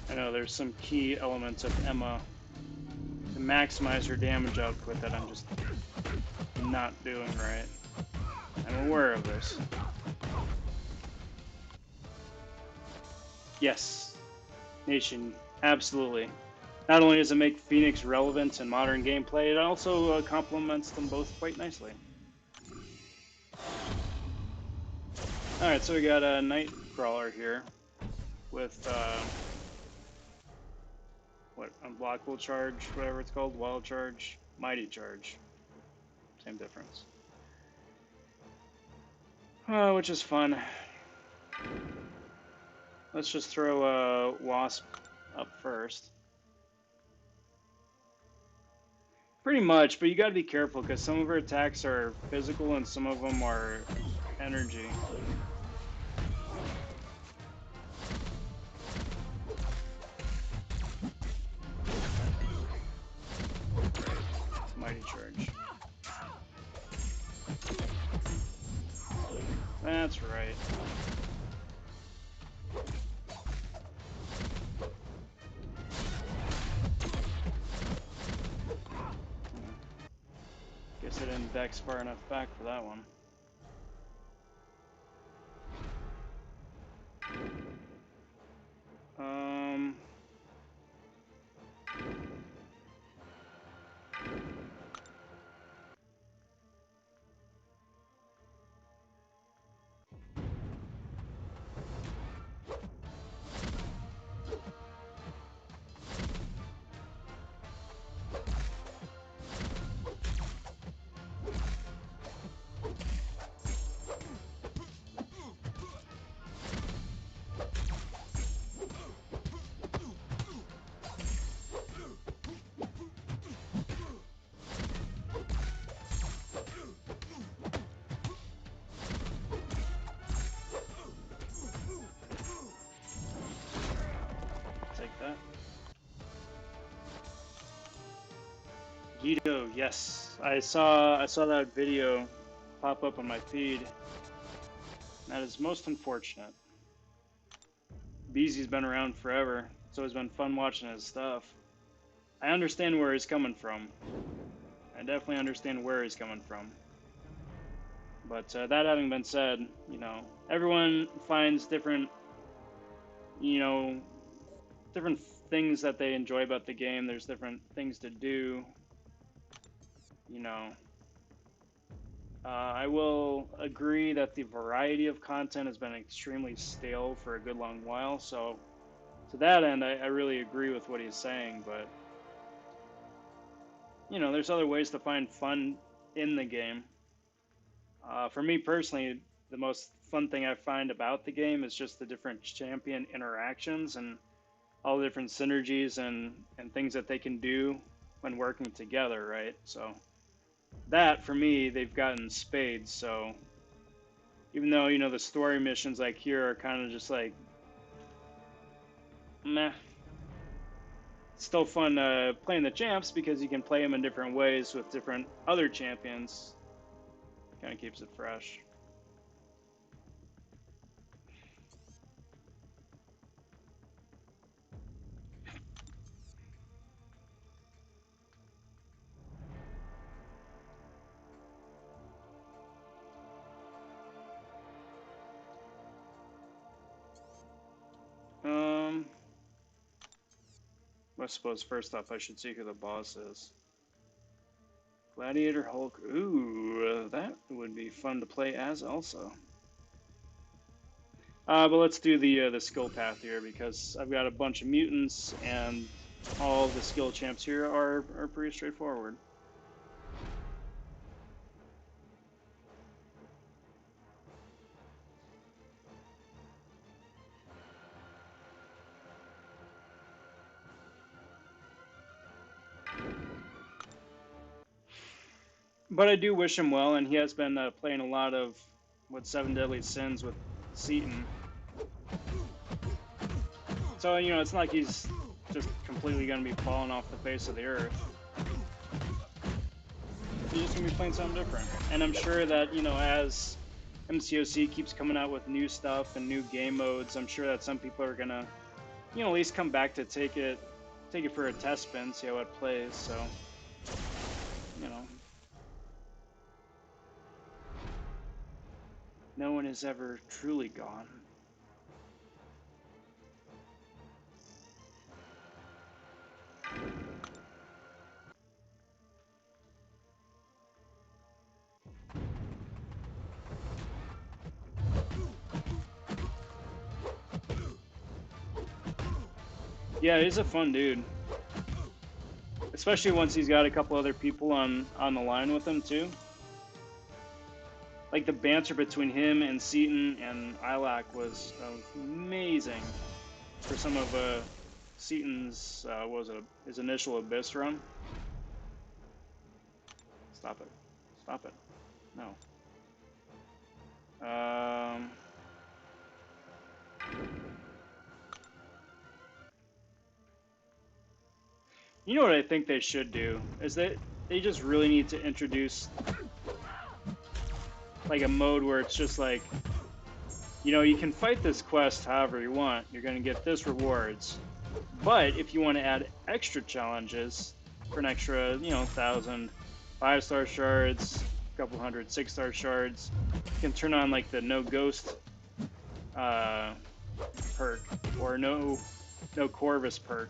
I know there's some key elements of Emma to maximize her damage output that I'm just not doing right. I'm aware of this. Yes, Nation, absolutely. Not only does it make Phoenix relevant in modern gameplay, it also complements them both quite nicely. Alright, so we got a Nightcrawler here with, what, Unblockable Charge, whatever it's called, Wild Charge, Mighty Charge. Same difference. Which is fun. Let's just throw Wasp up first. Pretty much, but you gotta be careful because some of her attacks are physical and some of them are energy. Mighty Charge. That's right. Guess I didn't vex far enough back for that one. Um... Take that. Guido, yes. I saw that video pop up on my feed. That is most unfortunate. Beezy's been around forever. It's always been fun watching his stuff. I understand where he's coming from. I definitely understand where he's coming from. But that having been said, you know, everyone finds different, you know, different things that they enjoy about the game. There's different things to do, you know. I will agree that the variety of content has been extremely stale for a good long while, so to that end, I really agree with what he's saying, but, you know, there's other ways to find fun in the game. For me personally, the most fun thing I find about the game is just the different champion interactions and all the different synergies and things that they can do when working together, right? So that, for me, they've gotten spades, so even though, you know, the story missions like here are kind of just like, meh, it's still fun playing the champs because you can play them in different ways with different other champions. Kind of keeps it fresh. I suppose first off I should see who the boss is. Gladiator Hulk. Ooh, that would be fun to play as also. But let's do the skill path here because I've got a bunch of mutants and all the skill champs here are pretty straightforward. But I do wish him well, and he has been playing a lot of what Seven Deadly Sins with Seaton. So, you know, it's not like he's just completely going to be falling off the face of the earth. He's just going to be playing something different. And I'm sure that, you know, as MCOC keeps coming out with new stuff and new game modes, I'm sure that some people are going to, you know, at least come back to take it for a test spin, see how it plays. So, you know, no one is ever truly gone. Yeah, he's a fun dude. Especially once he's got a couple other people on the line with him too. Like the banter between him and Seaton and Ilac was amazing for some of Seaton's what was it, his initial Abyss run. Stop it. Stop it. No. You know what I think they should do is that they just really need to introduce like a mode where it's just like, you know, you can fight this quest however you want. You're going to get this rewards. But if you want to add extra challenges for an extra, you know, 1,000 5-star shards, a couple hundred 6-star shards, you can turn on like the no ghost perk or no Corvus perk,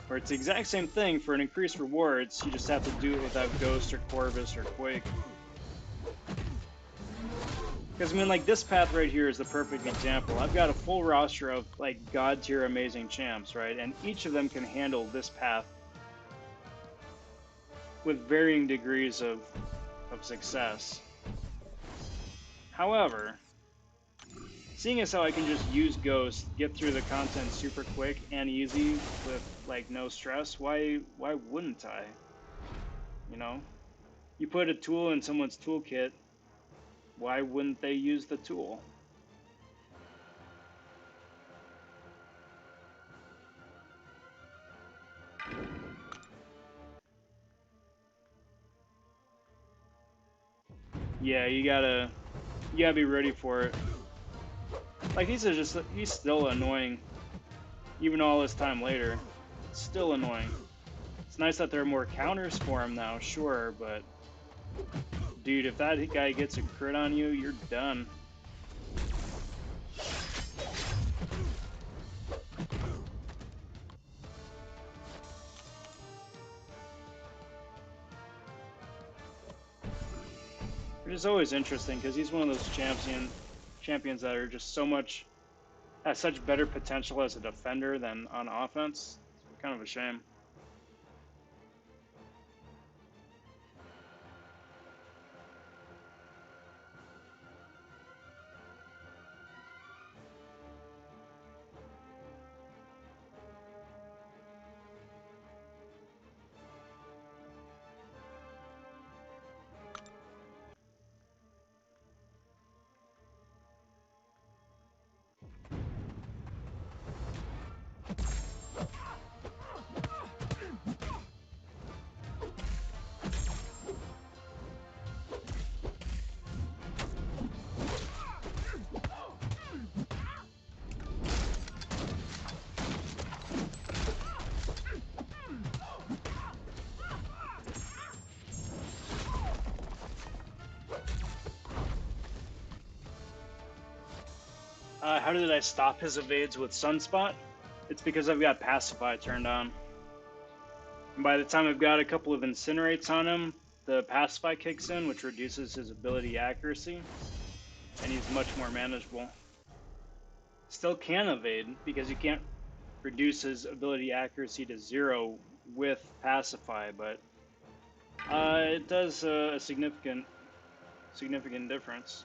where it's the exact same thing for an increased rewards. You just have to do it without ghost or Corvus or Quake. Because, I mean, like, this path right here is the perfect example. I've got a full roster of, like, god-tier amazing champs, right? And each of them can handle this path with varying degrees of success. However, seeing as how I can just use Ghost, get through the content super quick and easy with, like, no stress, why wouldn't I? You know? You put a tool in someone's toolkit, why wouldn't they use the tool? Yeah, you gotta be ready for it. Like, he's still annoying, even all this time later. Still annoying. It's nice that there are more counters for him now, sure, but Dude, if that guy gets a crit on you, you're done. Which is always interesting because he's one of those champions that are just has such better potential as a defender than on offense. It's kind of a shame. How did I stop his evades with Sunspot? It's because I've got Pacify turned on. And by the time I've got a couple of Incinerates on him, the Pacify kicks in, which reduces his ability accuracy, and he's much more manageable. Still can evade, because you can't reduce his ability accuracy to 0 with Pacify, but it does a significant difference.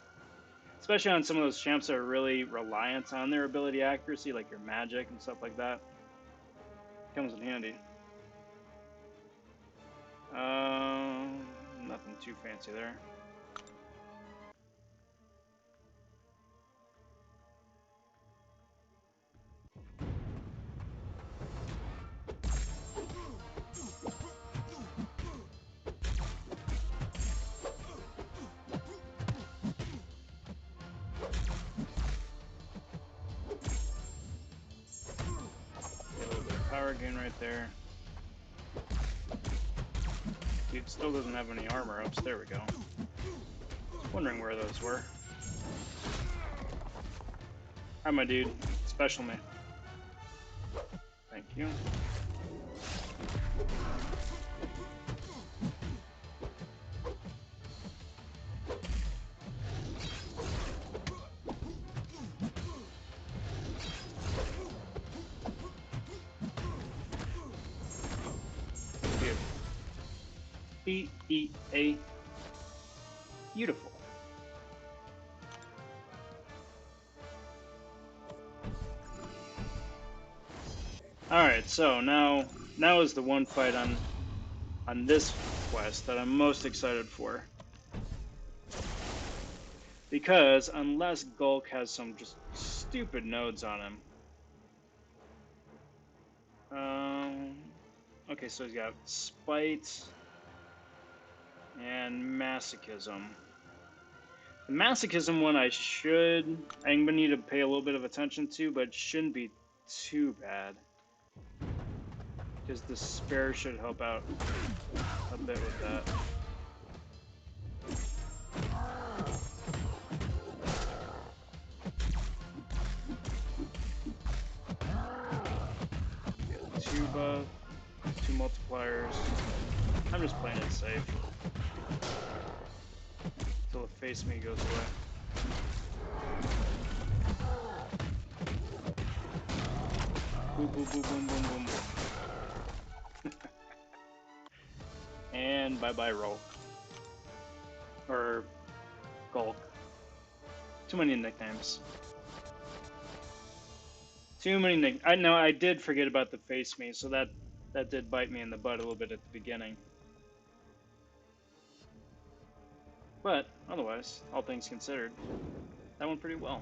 Especially on some of those champs that are really reliant on their ability accuracy, like your magic and stuff like that. Comes in handy. Nothing too fancy there. Get a little bit of power gain right there. Dude still doesn't have any armor ups. There we go. Wondering where those were. Hi, my dude. Special me. Thank you. B-E-A. Beautiful. Alright, so now is the one fight on this quest that I'm most excited for. Because unless Gulk has some just stupid nodes on him. Okay, so he's got Spite and Masochism. The Masochism one I'm gonna need to pay a little bit of attention to, but shouldn't be too bad. Because the Spare should help out a bit with that. Get 2 buff, 2 multipliers. I'm just playing it safe. Until the face me goes away. Boom, boom, boom, boom, boom, boom, boom. And bye-bye roll. Or Gulk. Too many nicknames. Too many nicknames. I know I did forget about the face me, so that did bite me in the butt a little bit at the beginning. But otherwise, all things considered, that went pretty well.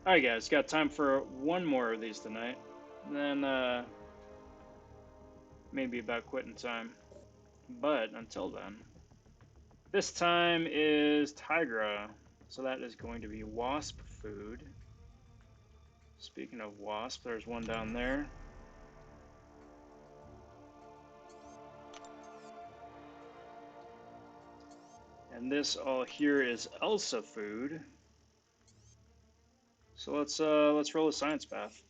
Alright guys, got time for one more of these tonight. And then maybe about quitting time. But until then, this time is Tigra. So that is going to be wasp food. Speaking of wasp, there's one down there. And this all here is Elsa food. So let's roll a science path.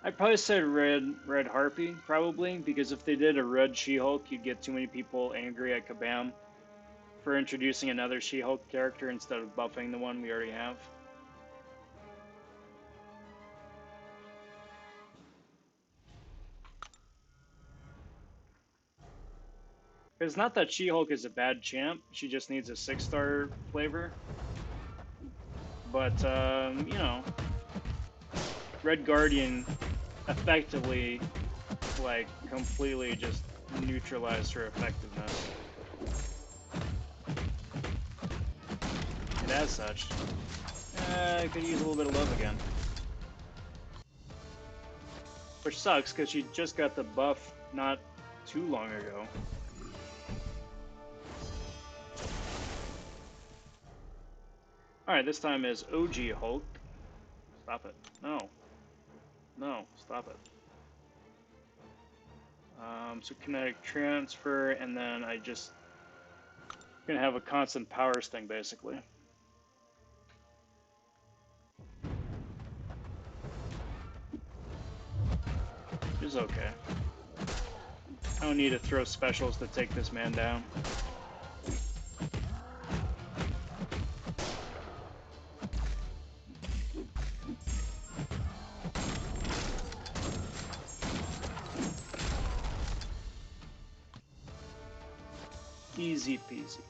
I'd probably say red harpy, probably, because if they did a red She-Hulk, you'd get too many people angry at Kabam for introducing another She-Hulk character instead of buffing the one we already have. It's not that She-Hulk is a bad champ, she just needs a 6-star flavor. But, you know, Red Guardian effectively, like, completely just neutralized her effectiveness. And as such, I could use a little bit of love again. Which sucks, because she just got the buff not too long ago. Alright, this time is OG Hulk. Stop it. No. No, stop it. So kinetic transfer, and then I just gonna have a constant powers thing, basically. Which is okay. I don't need to throw specials to take this man down. Easy peasy.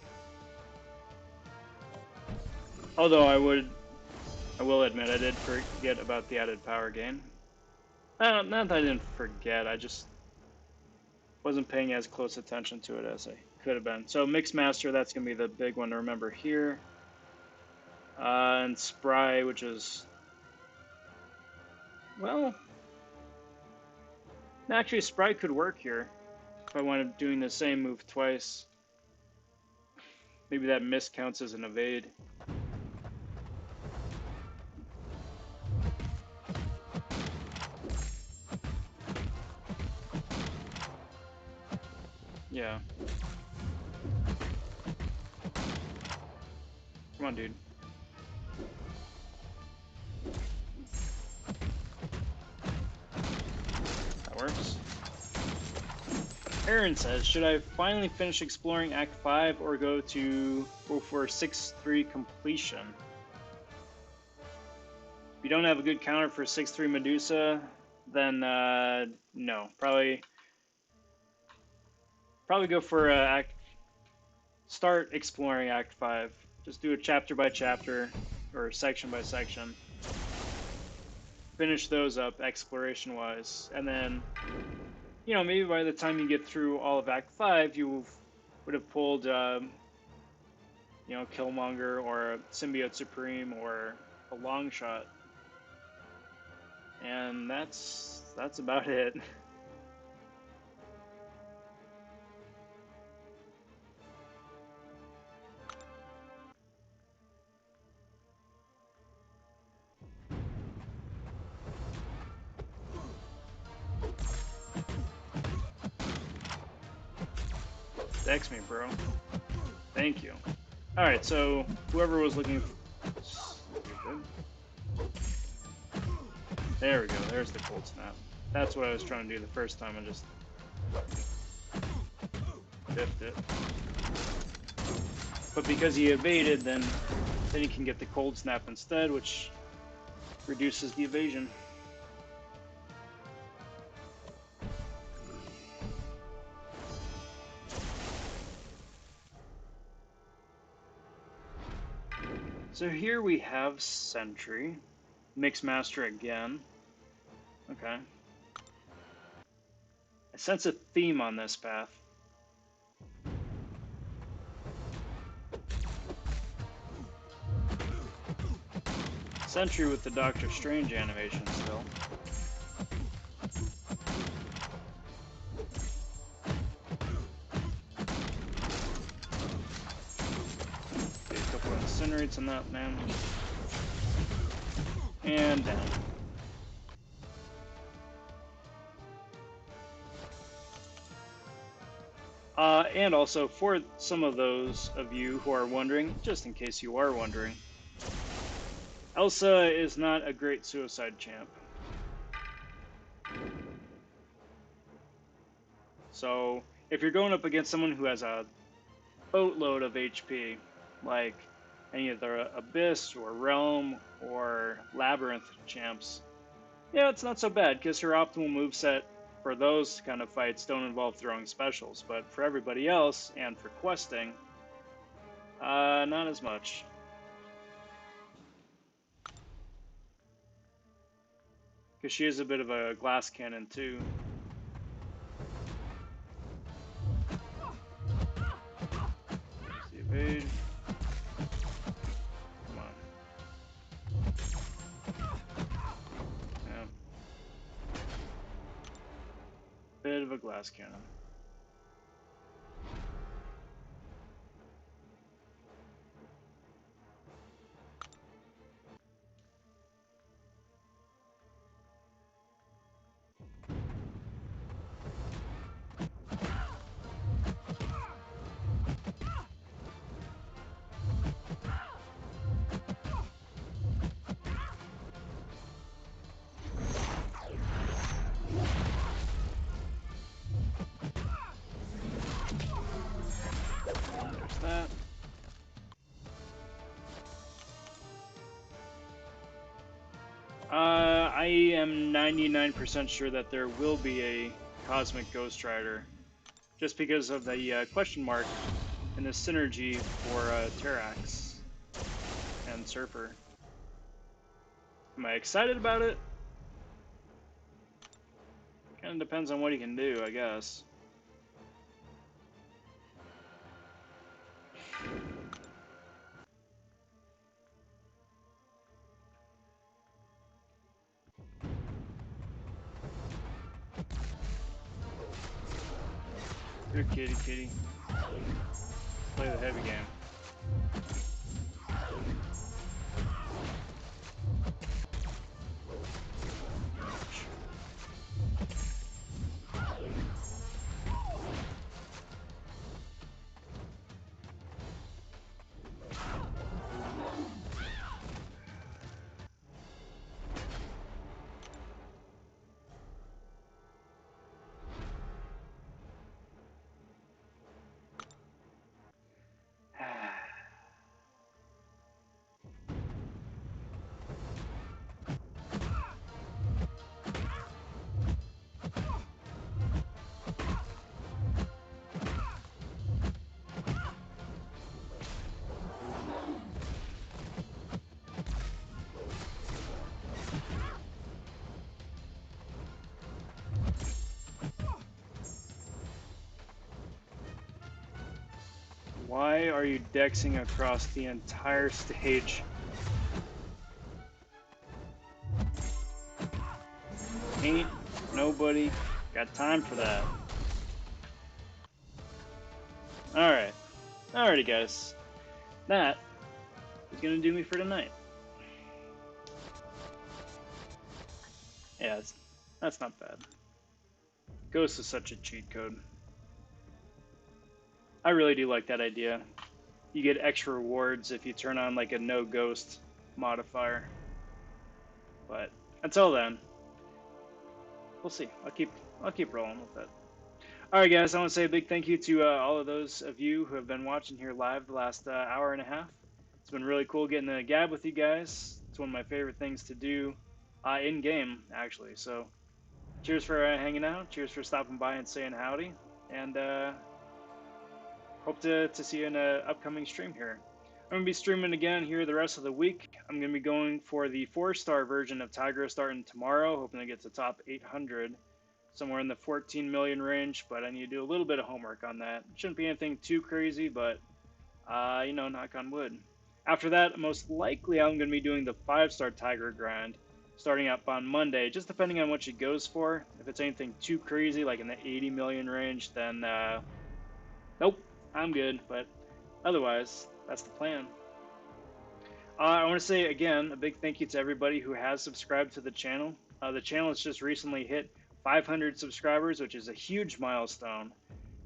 Although I will admit I did forget about the added power gain. Not that I didn't forget, I just wasn't paying as close attention to it as I could have been. So Mixmaster, that's going to be the big one to remember here. And Spry, which is, well, actually Spry could work here if I wanted doing the same move twice. Maybe that miss counts as an evade. Yeah. Come on, dude. That works. Aaron says, should I finally finish exploring Act 5 or go for 6-3 completion? If you don't have a good counter for 6-3 Medusa, then no. Probably go for start exploring Act 5. Just do it chapter by chapter or section by section. Finish those up exploration wise, and then, you know, maybe by the time you get through all of Act 5, you would have pulled, you know, Killmonger or Symbiote Supreme or a long shot. And that's about it. Dex me, bro. Thank you. Alright, so whoever was looking for... There we go, there's the cold snap. That's what I was trying to do the first time, I just biffed it. But because he evaded, then he can get the cold snap instead, which reduces the evasion. So here we have Sentry. Mixmaster again. Okay. I sense a theme on this path. Sentry with the Doctor Strange animation still. incinerates on that, man. And down. And also, for some of those of you who are wondering, just in case you are wondering, Elsa is not a great suicide champ. So, if you're going up against someone who has a boatload of HP, like any of the Abyss or Realm or Labyrinth champs, yeah, it's not so bad, because her optimal moveset for those kind of fights don't involve throwing specials, but for everybody else, and for questing, not as much. Because she is a bit of a glass cannon, too. Easy evade. Come on. Yeah. Bit of a glass cannon. There's that. I am 99% sure that there will be a Cosmic Ghost Rider, just because of the question mark and the synergy for Terrax and Surfer. Am I excited about it? Kind of depends on what he can do, I guess. Good kitty, kitty. Play the heavy game. Why are you dexing across the entire stage? Ain't nobody got time for that. Alright. Alrighty, guys. That is gonna do me for tonight. Yeah, that's not bad. Ghost is such a cheat code. I really do like that idea. You get extra rewards if you turn on like a no ghost modifier. But until then, we'll see. I'll keep rolling with it. All right, guys. I want to say a big thank you to all of those of you who have been watching here live the last hour and a half. It's been really cool getting to gab with you guys. It's one of my favorite things to do in game, actually. So, cheers for hanging out. Cheers for stopping by and saying howdy. And hope to see you in an upcoming stream here. I'm going to be streaming again here the rest of the week. I'm going to be going for the 4-star version of Tigra starting tomorrow, hoping to get to top 800, somewhere in the 14 million range, but I need to do a little bit of homework on that. Shouldn't be anything too crazy, but, you know, knock on wood. After that, most likely I'm going to be doing the 5-star Tigra grind, starting up on Monday, just depending on what she goes for. If it's anything too crazy, like in the 80 million range, then, nope. I'm good, but otherwise, that's the plan. I want to say again a big thank you to everybody who has subscribed to the channel. The channel has just recently hit 500 subscribers, which is a huge milestone.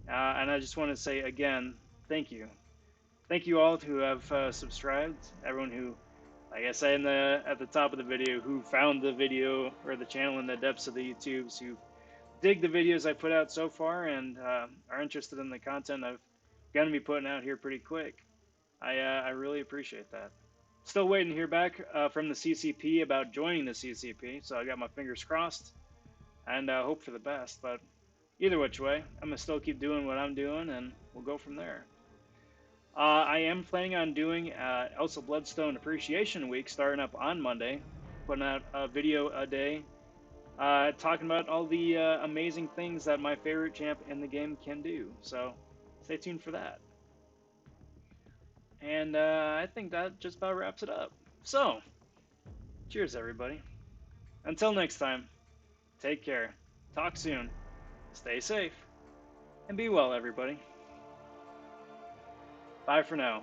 And I just want to say again, thank you. Thank you all who have subscribed. Everyone who, like I said at the top of the video, who found the video or the channel in the depths of the YouTubes, who dig the videos I put out so far and are interested in the content I've going to be putting out here pretty quick. I really appreciate that. Still waiting to hear back from the CCP about joining the CCP, so I got my fingers crossed and hope for the best. But either which way, I'm gonna still keep doing what I'm doing, and we'll go from there. I am planning on doing Elsa Bloodstone Appreciation Week starting up on Monday, putting out a video a day, talking about all the amazing things that my favorite champ in the game can do. So stay tuned for that. And I think that just about wraps it up. So, cheers, everybody. Until next time, take care, talk soon, stay safe, and be well, everybody. Bye for now.